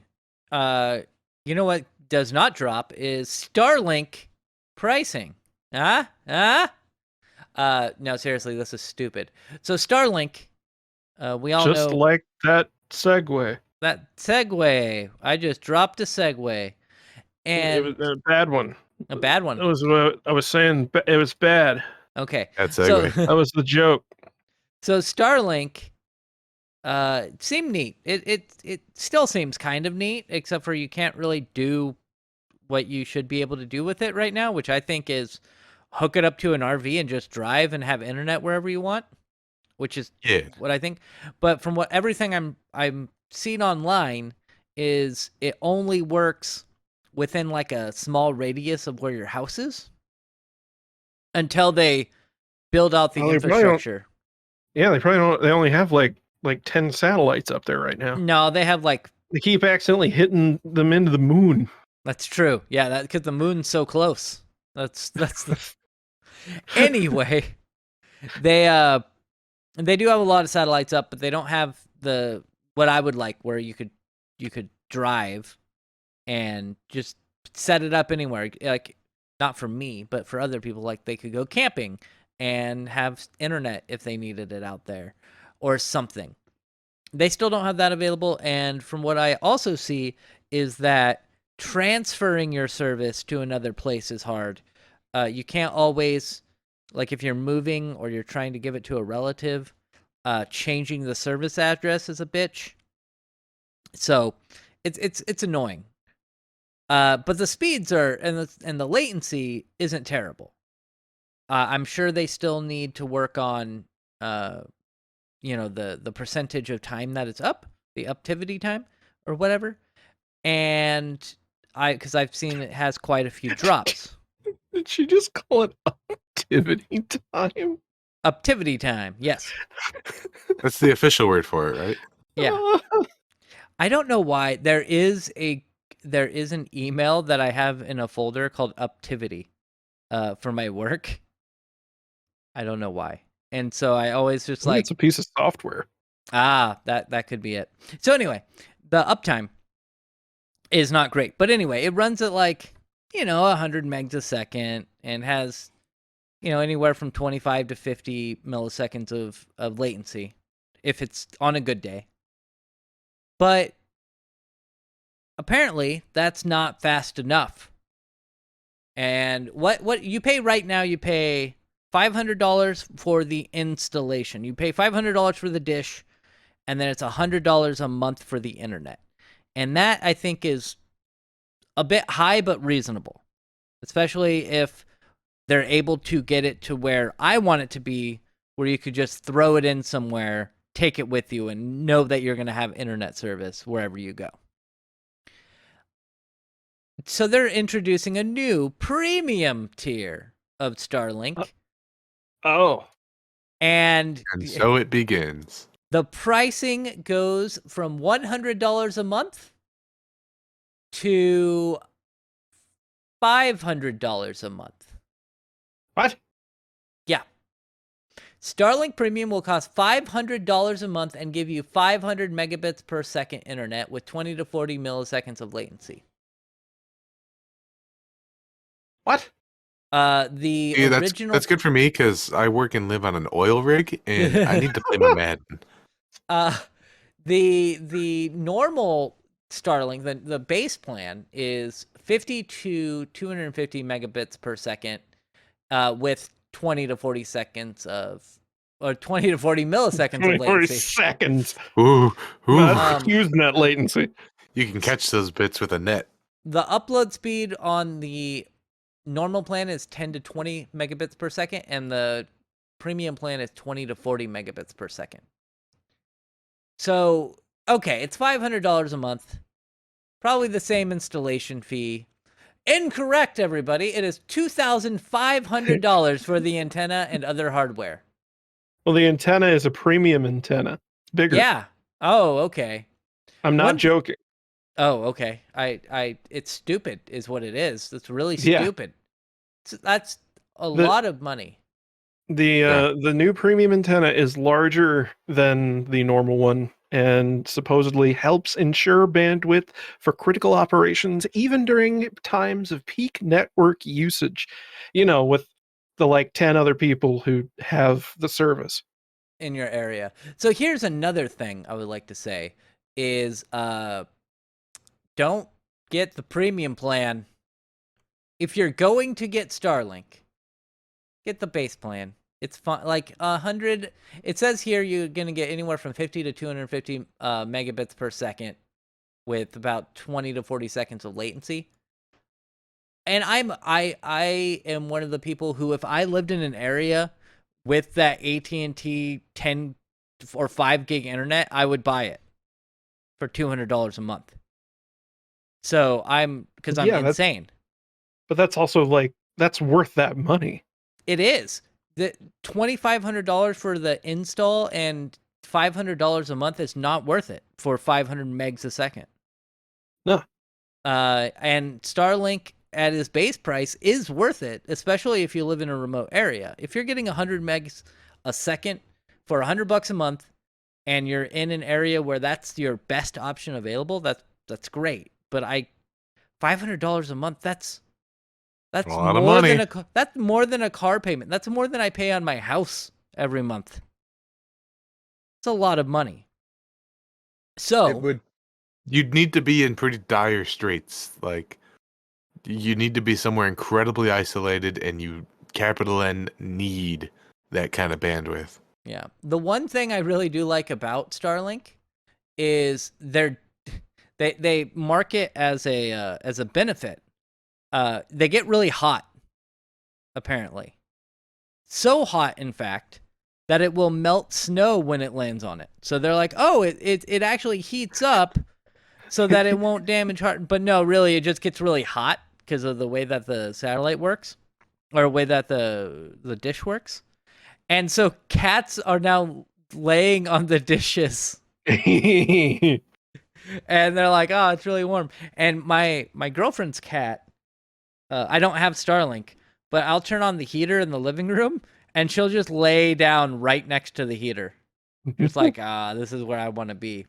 You know what does not drop is Starlink pricing. No, seriously, this is stupid. So Starlink, we all Just know like that segue. that segue. I just dropped a segue, It and was a bad one. a bad That one. was what I was saying. It was bad. Okay, That so segue. That was the joke. so Starlink seemed neat. It still seems kind of neat, except for you can't really do what you should be able to do with it right now, which I think is hook it up to an RV and just drive and have internet wherever you want, which is Yeah. what I think. But from what everything I'm seeing online is it only works within like a small radius of where your house is until they build out the Well, they probably don't- infrastructure. Yeah, they probably don't. They only have like 10 satellites up there right now. No, they have like They keep accidentally hitting them into the moon. that's true. Yeah, that because the moon's so close. That's the anyway. They do have a lot of satellites up, but they don't have the what I would like where you could drive and just set it up anywhere. Like not for me, but for other people, like they could go camping and have internet if they needed it out there or something. They still don't have that available, and from what I also see is that transferring your service to another place is hard. You can't always, like if you're moving or you're trying to give it to a relative, changing the service address is a bitch. So it's annoying. But the speeds are and the latency isn't terrible. I'm sure they still need to work on the percentage of time that it's up, the uptivity time or whatever. And because I've seen it has quite a few drops. Did she just call it activity time? Uptivity time, yes. That's the official word for it, right? Yeah. I don't know why there is an email that I have in a folder called Uptivity for my work. I don't know why. And so I always just like it's a piece of software. that could be it. So anyway, the uptime is not great. But anyway, it runs at like, 100 megs a second and has, anywhere from 25 to 50 milliseconds of latency if it's on a good day. But apparently that's not fast enough. And what you pay right now, you pay $500 for the installation. You pay $500 for the dish, and then it's $100 a month for the internet. And that, I think, is a bit high but reasonable, especially if they're able to get it to where I want it to be, where you could just throw it in somewhere, take it with you, and know that you're going to have internet service wherever you go. So they're introducing a new premium tier of Starlink. Oh. And so it begins. The pricing goes from $100 a month to $500 a month. What? Yeah. Starlink Premium will cost $500 a month and give you 500 megabits per second internet with 20 to 40 milliseconds of latency. What? Original. That's good for me because I work and live on an oil rig and I need to play my Madden. The normal Starlink, the base plan is 50 to 250 megabits per second, with 20 to 40 seconds or 20 to 40 milliseconds 20, of 40 latency. seconds. Ooh. That's using that latency. You can catch those bits with a net. The upload speed on the normal plan is 10 to 20 megabits per second, and the premium plan is 20 to 40 megabits per second. So, okay, it's $500 a month. Probably the same installation fee. Incorrect, everybody. It is $2,500 for the antenna and other hardware. Well, the antenna is a premium antenna. It's bigger. Yeah. Oh, okay. I'm not One- joking. Oh, okay. It's stupid, is what it is. It's really Yeah. stupid. That's a lot of money. The new premium antenna is larger than the normal one and supposedly helps ensure bandwidth for critical operations even during times of peak network usage. You know, with the like 10 other people who have the service. In your area. So here's another thing I would like to say is don't get the premium plan. If you're going to get Starlink, get the base plan. It's fun. Like 100. It says here you're gonna get anywhere from 50 to 250 megabits per second, with about 20 to 40 seconds of latency. And I am one of the people who, if I lived in an area with that AT&T 10 or 5 gig internet, I would buy it for $200 a month. So because I'm insane. But that's also like, that's worth that money. It is. The $2,500 for the install and $500 a month is not worth it for 500 megs a second. No. And Starlink at its base price is worth it, especially if you live in a remote area. If you're getting 100 megs a second for $100 a month, and you're in an area where that's your best option available, that's great. But $500 a month, that's a lot of money. That's more than a car payment. That's more than I pay on my house every month. It's a lot of money. So you'd need to be in pretty dire straits. Like, you need to be somewhere incredibly isolated, and you, capital N, need that kind of bandwidth. Yeah. The one thing I really do like about Starlink is they market as a benefit. They get really hot, apparently. So hot, in fact, that it will melt snow when it lands on it. So they're like, oh, it actually heats up so that it won't damage heart. But no, really, it just gets really hot because of the way that the satellite works, or the way that the dish works. And so cats are now laying on the dishes. And they're like, oh, it's really warm. And my girlfriend's cat, I don't have Starlink, but I'll turn on the heater in the living room, and she'll just lay down right next to the heater. Just like, this is where I want to be.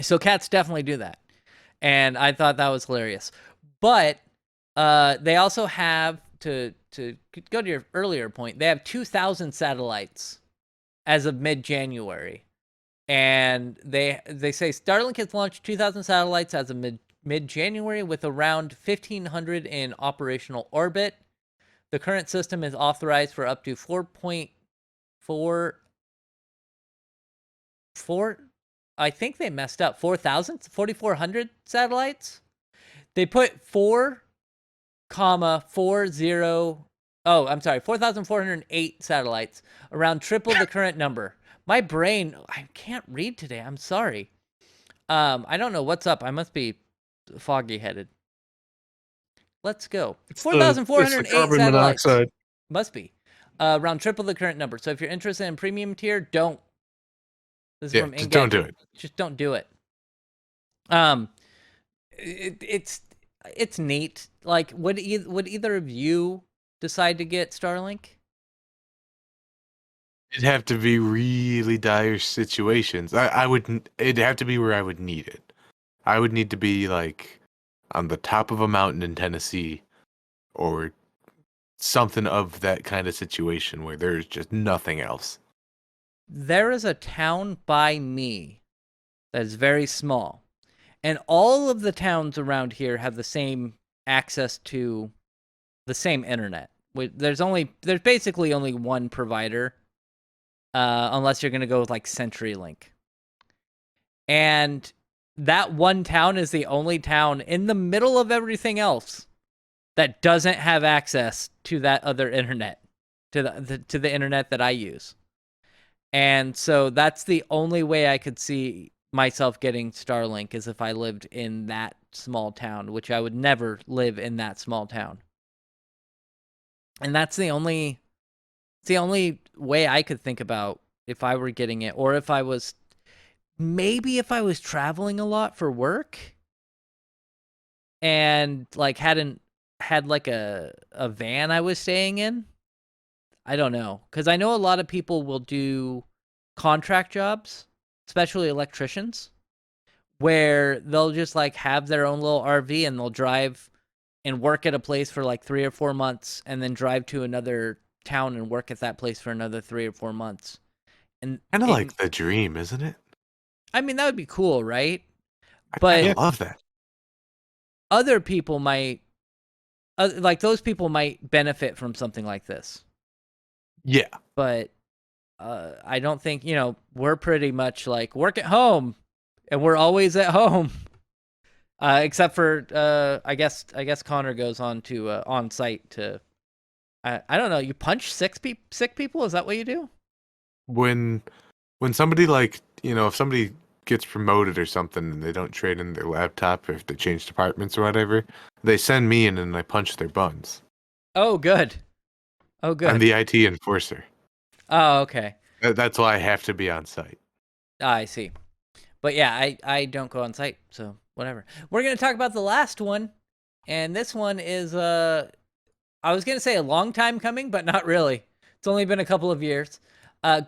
So cats definitely do that. And I thought that was hilarious. But they also have, to go to your earlier point, they have 2,000 satellites as of mid-January. And they say Starlink has launched 2,000 satellites as of mid-January with around 1,500 in operational orbit. The current system is authorized for up to 4.4. I think they messed up. 4,400 satellites. They put 4,408 satellites, around triple the current number. My brain, I can't read today. I'm sorry. I don't know what's up. I must be foggy headed. Let's go. 4,408 carbon satellites. monoxide. Must be. Around triple the current number. So if you're interested in premium tier, don't. This is from just don't do it. Just don't do it. It's neat. Like, would either of you decide to get Starlink? It'd have to be really dire situations. It'd have to be where I would need it. I would need to be like on the top of a mountain in Tennessee, or something of that kind of situation where there's just nothing else. There is a town by me that is very small, and all of the towns around here have the same access to the same internet. There's basically only one provider, unless you're going to go with like CenturyLink. And that one town is the only town in the middle of everything else that doesn't have access to that other internet, to the internet that I use. And so that's the only way I could see myself getting Starlink is if I lived in that small town, which I would never live in that small town. And that's the only way I could think about if I were getting it, or if I was traveling a lot for work and like had like a van I was staying in. I don't know, because I know a lot of people will do contract jobs, especially electricians, where they'll just like have their own little RV and they'll drive and work at a place for like 3 or 4 months and then drive to another town and work at that place for another 3 or 4 months. And Kind of like the dream, isn't it? I mean, that would be cool, right? I But love that. other people might, like those people might benefit from something like this. Yeah. But I don't think, we're pretty much like work at home and we're always at home. Except for, I guess Connor goes on to on site to, I don't know, you punch sick people? Is that what you do? When somebody like, if somebody gets promoted or something and they don't trade in their laptop, or if they change departments or whatever, they send me in and I punch their buns. Oh, good. Oh, good. I'm the IT enforcer. Oh, okay. That's why I have to be on site. I see. But yeah, I don't go on site, so whatever. We're going to talk about the last one, and this one is, I was going to say a long time coming, but not really. It's only been a couple of years.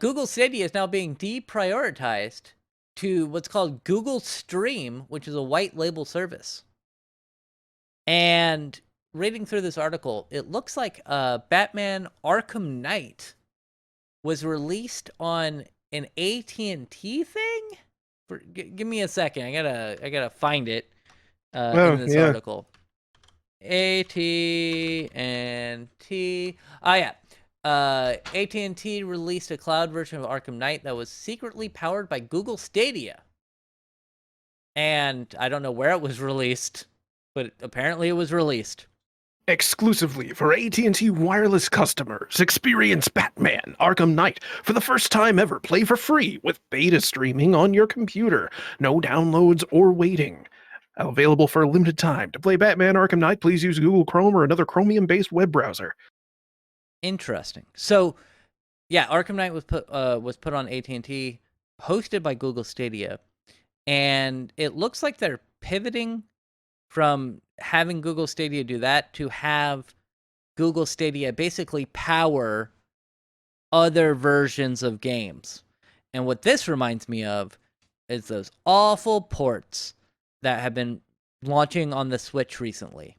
Google Stadia is now being deprioritized to what's called Google Stream, which is a white label service. And reading through this article, it looks like Batman Arkham Knight was released on an AT&T thing. Give me a second. I gotta find it in this article. AT&T. Yeah. AT&T released a cloud version of Arkham Knight that was secretly powered by Google Stadia. And I don't know where it was released, but apparently it was released. Exclusively for AT&T wireless customers, experience Batman Arkham Knight for the first time ever. Play for free with beta streaming on your computer. No downloads or waiting. Available for a limited time. To play Batman Arkham Knight, please use Google Chrome or another Chromium-based web browser. Interesting. So, yeah, Arkham Knight was put on AT&T, hosted by Google Stadia, and it looks like they're pivoting from having Google Stadia do that to have Google Stadia basically power other versions of games. And what this reminds me of is those awful ports that have been launching on the Switch recently.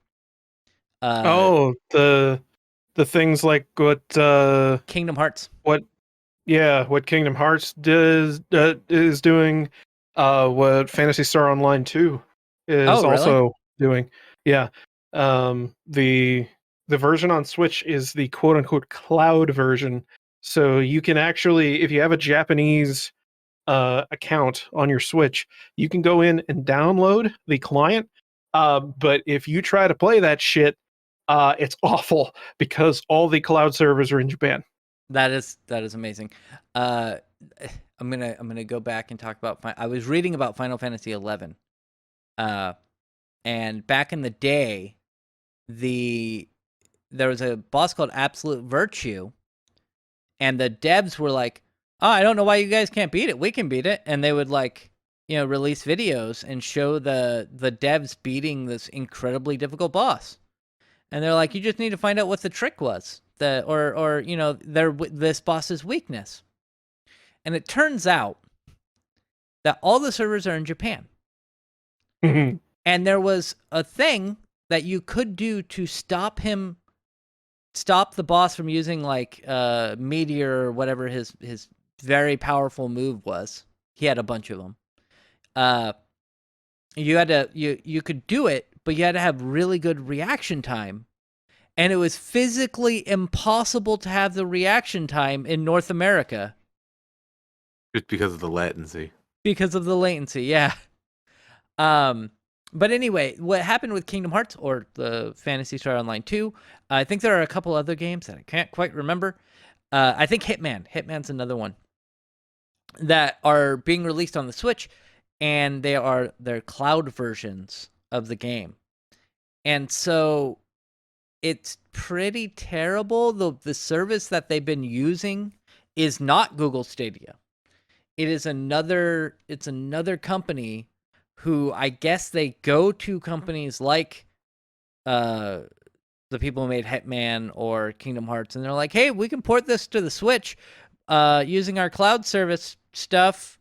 The things like what Kingdom Hearts. What Kingdom Hearts is doing, what Phantasy Star Online 2 is also doing. Yeah. The version on Switch is the quote unquote cloud version. So you can actually, if you have a Japanese account on your Switch, you can go in and download the client. But if you try to play that shit, it's awful because all the cloud servers are in Japan. That is amazing. I'm gonna go back and talk about. I was reading about Final Fantasy XI, and back in the day, there was a boss called Absolute Virtue, and the devs were like, "Oh, I don't know why you guys can't beat it. We can beat it," and they would release videos and show the devs beating this incredibly difficult boss. And they're like, you just need to find out what the trick was, this boss's weakness. And it turns out that all the servers are in Japan. Mm-hmm. And there was a thing that you could do to stop the boss from using Meteor or whatever his very powerful move was. He had a bunch of them. You could do it, but you had to have really good reaction time. And it was physically impossible to have the reaction time in North America. Just because of the latency. Because of the latency, yeah. But anyway, what happened with Kingdom Hearts or the Phantasy Star Online 2? I think there are a couple other games that I can't quite remember. I think Hitman's another one that are being released on the Switch, and they're cloud versions of the game. And so it's pretty terrible. The service that they've been using is not Google Stadia. It's another company who I guess they go to companies like the people who made Hitman or Kingdom Hearts, and they're like, hey, we can port this to the Switch using our cloud service stuff.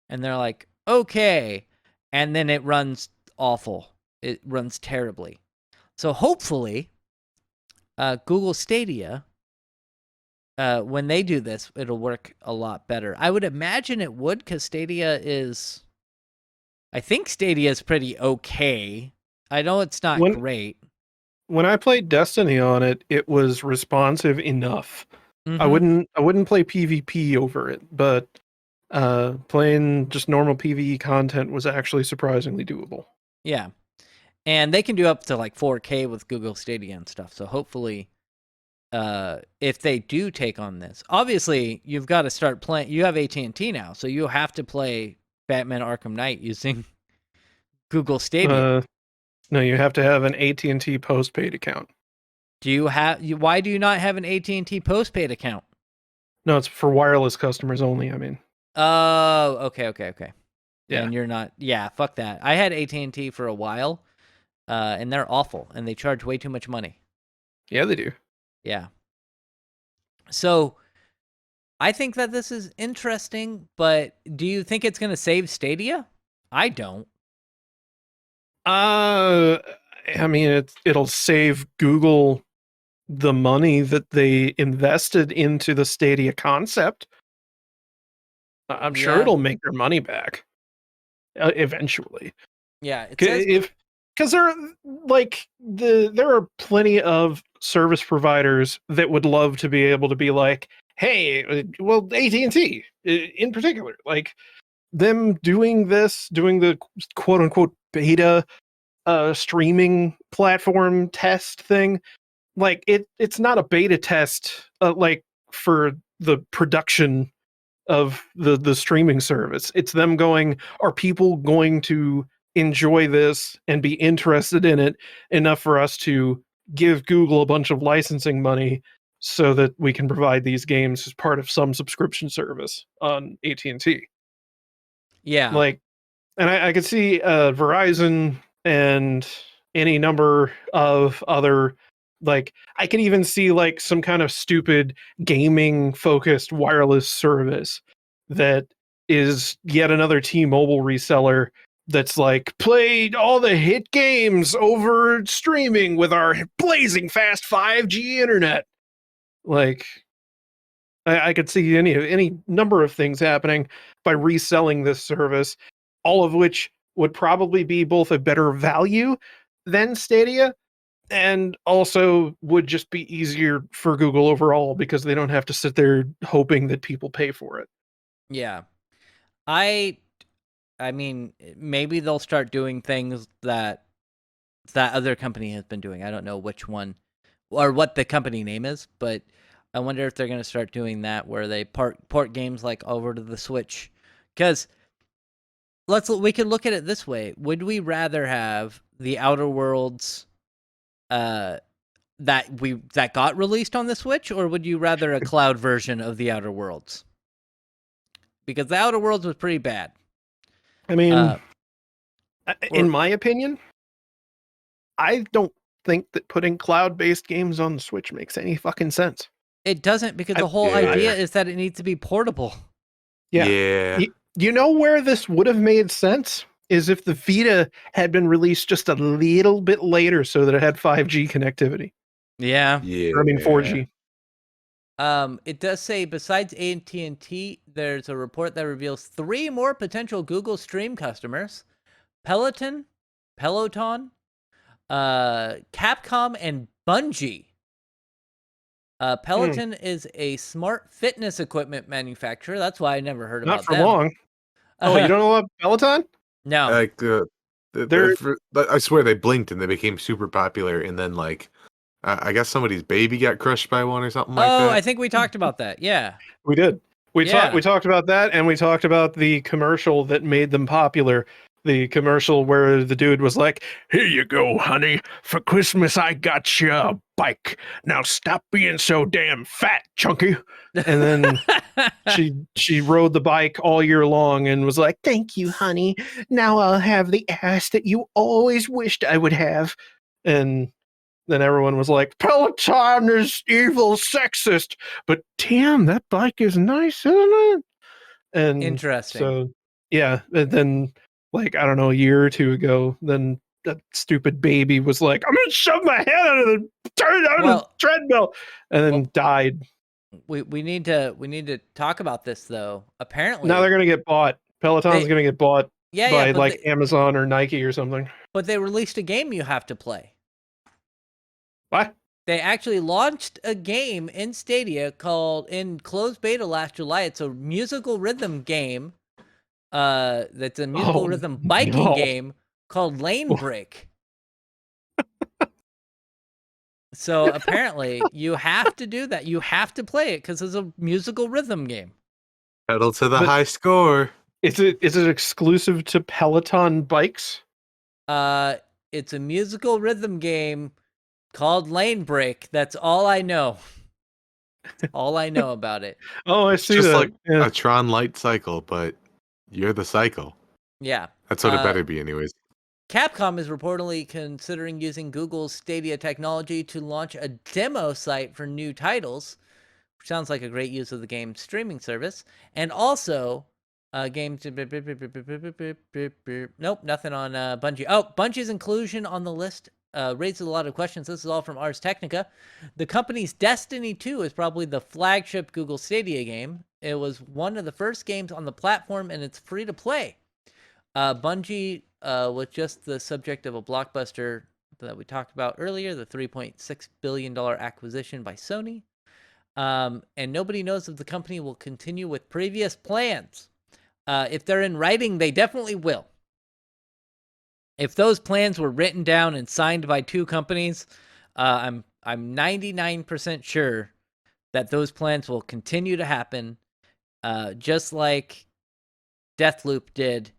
And they're like, okay. And then it runs awful. It runs terribly. So hopefully, Google Stadia, when they do this, it'll work a lot better. I would imagine it would, because I think Stadia is pretty okay. I know it's not great. When I played Destiny on it, it was responsive enough. Mm-hmm. I wouldn't play PvP over it, but playing just normal PvE content was actually surprisingly doable. Yeah. And they can do up to like 4K with Google Stadia and stuff. So hopefully, if they do take on this, obviously you've got to start playing. You have AT&T now, so you have to play Batman Arkham Knight using Google Stadia. No, you have to have an AT&T postpaid account. Why do you not have an AT&T postpaid account? No, it's for wireless customers only, I mean. Oh, okay. Yeah. And you're not. Yeah, fuck that. I had AT&T for a while, and they're awful, and they charge way too much money. Yeah, they do. Yeah. So, I think that this is interesting, but do you think it's going to save Stadia? I don't. I mean, it'll save Google the money that they invested into the Stadia concept. I'm sure it'll make their money back eventually. Yeah, because there are plenty of service providers that would love to be able to be like, hey, well, AT&T in particular, like them doing the quote unquote beta streaming platform test thing, like it's not a beta test like for the production of the streaming service. It's them going, are people going to enjoy this and be interested in it enough for us to give Google a bunch of licensing money so that we can provide these games as part of some subscription service on AT&T. Yeah. Like, and I could see Verizon and any number of other, like, I can even see like some kind of stupid gaming focused wireless service that is yet another T-Mobile reseller that's like, played all the hit games over streaming with our blazing fast 5G internet. Like, I could see any number of things happening by reselling this service, all of which would probably be both a better value than Stadia, and also would just be easier for Google overall because they don't have to sit there hoping that people pay for it. Yeah. I mean, maybe they'll start doing things that other company has been doing. I don't know which one or what the company name is, but I wonder if they're going to start doing that where they port games like over to the Switch. Because we can look at it this way. Would we rather have the Outer Worlds that got released on the Switch, or would you rather a cloud version of the Outer Worlds? Because the Outer Worlds was pretty bad. I mean, in my opinion, I don't think that putting cloud-based games on the Switch makes any fucking sense. It doesn't, because the whole idea is that it needs to be portable. Yeah. You know where this would have made sense? Is if the Vita had been released just a little bit later so that it had 5G connectivity. Yeah. I mean 4G. It does say, besides AT&T, there's a report that reveals 3 more potential Google Stream customers: Peloton, Capcom, and Bungie. Peloton is a smart fitness equipment manufacturer. That's why I never heard about them. Not for long. Oh, you don't know about Peloton? No. Like the I swear they blinked and they became super popular, and then like I guess somebody's baby got crushed by one or something like Oh, that. I think we talked about that. Yeah. We did. We Yeah. talked about that, and we talked about the commercial that made them popular. The commercial where the dude was like, "Here you go, honey. For Christmas, I got you a bike. Now stop being so damn fat, chunky." And then she rode the bike all year long and was like, "Thank you, honey. Now I'll have the ass that you always wished I would have." And then everyone was like, "Peloton is evil, sexist." But damn, that bike is nice, isn't it? And Interesting. so, yeah. And then, like, I don't know, a year or two ago, then that stupid baby was like, "I'm gonna shove my head out of the treadmill," and then died. We need to talk about this though. Apparently, Now they're gonna get bought. Peloton's gonna get bought by but like Amazon or Nike or something. But they released a game you have to play. What? They actually launched a game in Stadia called in closed beta last July. It's a musical rhythm game. That's a musical rhythm biking game called Lane Break. So apparently you have to do that. You have to play it because it's a musical rhythm game. Pedal to the high score. Is it exclusive to Peloton bikes? It's a musical rhythm game called Lane Break. That's all I know. That's all I know about it. Oh, I see. Just that. like a Tron light cycle, but you're the cycle. Yeah. That's what it better be anyways. Capcom is reportedly considering using Google's Stadia technology to launch a demo site for new titles, which sounds like a great use of the game's streaming service. And also, games... Nope, nothing on Bungie. Oh, Bungie's inclusion on the list raises a lot of questions. This is all from Ars Technica. The company's Destiny 2 is probably the flagship Google Stadia game. It was one of the first games on the platform, and it's free to play. Bungie was just the subject of a blockbuster that we talked about earlier, the $3.6 billion acquisition by Sony. And nobody knows if the company will continue with previous plans. If they're in writing, they definitely will. If those plans were written down and signed by two companies, I'm 99% sure that those plans will continue to happen, just like Deathloop did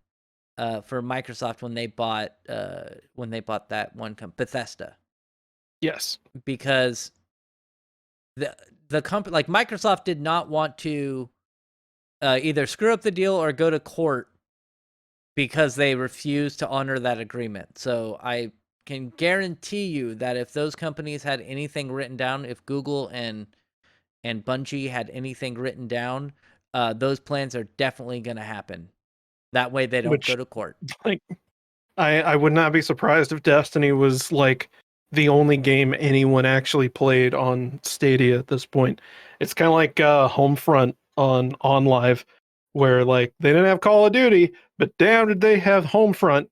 for Microsoft when they bought that one company, Bethesda. Yes, because the company, like Microsoft, did not want to either screw up the deal or go to court because they refused to honor that agreement. So I can guarantee you that if those companies had anything written down, if Google and Bungie had anything written down, those plans are definitely going to happen. That way they don't go to court. Like, I would not be surprised if Destiny was like the only game anyone actually played on Stadia at this point. It's kind of like Homefront on OnLive, where like they didn't have Call of Duty, but damn did they have Homefront.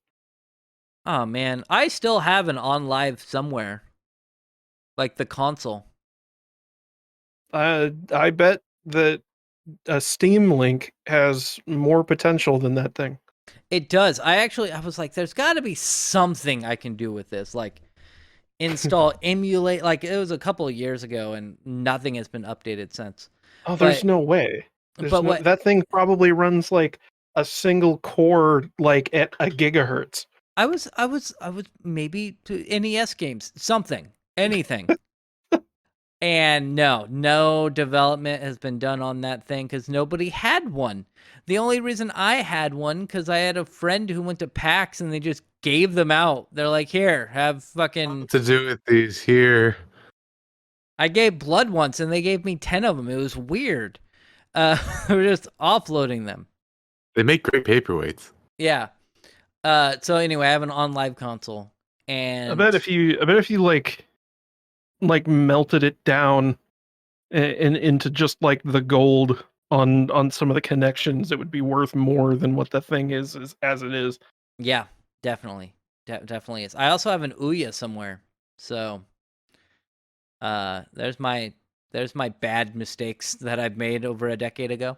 Oh man, I still have an OnLive somewhere, like the console. I bet that a Steam Link has more potential than that thing. It does. I was like, there's got to be something I can do with this, like install, emulate. Like it was a couple of years ago, and nothing has been updated since. Oh, there's no way. That thing probably runs like a single core, like at a gigahertz. I was maybe to NES games, something, anything. And no development has been done on that thing because nobody had one. The only reason I had one because I had a friend who went to PAX and they just gave them out. They're like, here, have fucking... What to do with these here? I gave blood once and they gave me 10 of them. It was weird. They were just offloading them. They make great paperweights. Yeah. So anyway, I have an OnLive console. And I bet if you like melted it down into just like the gold on some of the connections, it would be worth more than what the thing is as it is. Yeah, definitely. Definitely is. I also have an Ouya somewhere. So there's my bad mistakes that I've made over a decade ago.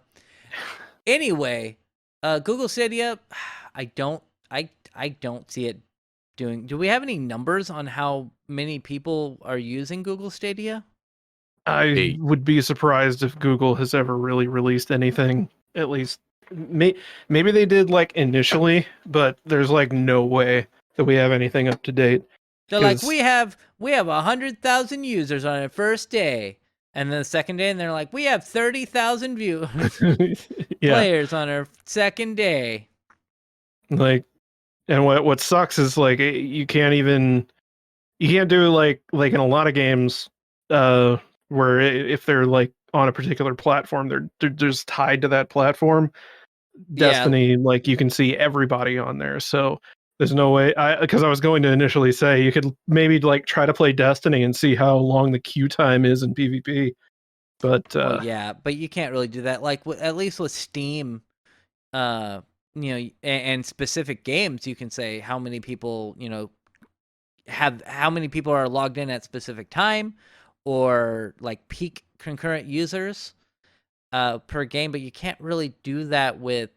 Anyway, Google Stadia, I I don't see it doing. Do we have any numbers on how many people are using Google Stadia? I 8. would be surprised if Google has ever really released anything. At least, maybe they did like initially, but there's like no way that we have anything up to date. They're like, 'Cause- we have 100,000 users on our first day, and then the second day, and they're like, we have 30,000 yeah, players on our second day. like, and what sucks is like you can't do like in a lot of games, where if they're like on a particular platform, they're just tied to that platform. Yeah. Destiny, like you can see everybody on there, so there's no way. Because I was going to initially say you could maybe like try to play Destiny and see how long the queue time is in PvP, but Well, yeah, but you can't really do that. Like at least with Steam, and specific games, you can say how many people, how many people are logged in at specific time, or like peak concurrent users per game. But you can't really do that with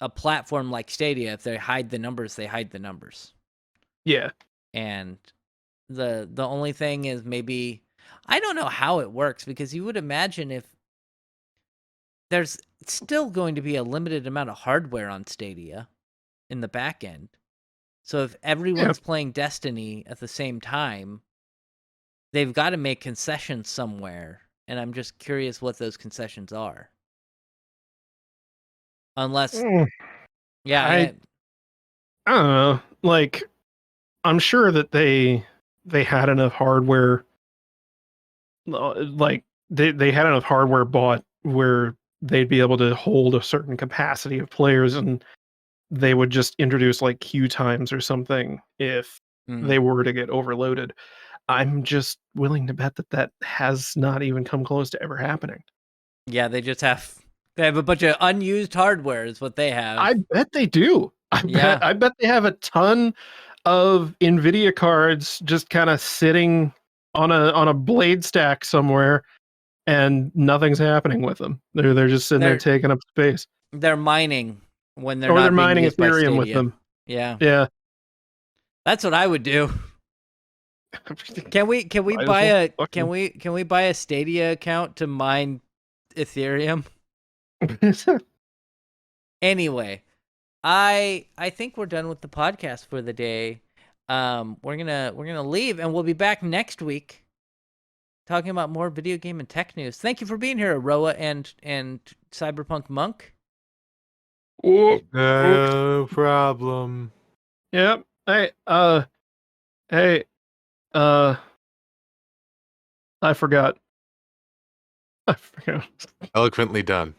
a platform like Stadia. If they hide the numbers, they hide the numbers. yeah, And the only thing is, maybe I don't know how it works, because you would imagine if there's still going to be a limited amount of hardware on Stadia in the back end. So if everyone's playing Destiny at the same time, they've got to make concessions somewhere, and I'm just curious what those concessions are. Unless yeah, I don't know. Like, I'm sure that they had enough hardware. Like they had enough hardware bought where they'd be able to hold a certain capacity of players, and they would just introduce like queue times or something if they were to get overloaded. I'm just willing to bet that has not even come close to ever happening. yeah, they have a bunch of unused hardware is what they have. I bet they do. I bet they have a ton of NVIDIA cards just kind of sitting on a blade stack somewhere, and nothing's happening with them. They're just sitting there taking up space. They're mining when they're Or not they're being mining used by Ethereum with Stadia. them. Yeah. Yeah. That's what I would do. Can we Might as well can we buy a Stadia account to mine Ethereum? Anyway, I think we're done with the podcast for the day. We're gonna leave, and we'll be back next week talking about more video game and tech news. Thank you for being here, Aroa and Cyberpunk Monk. No problem. Yep. Hey, I forgot. Eloquently done.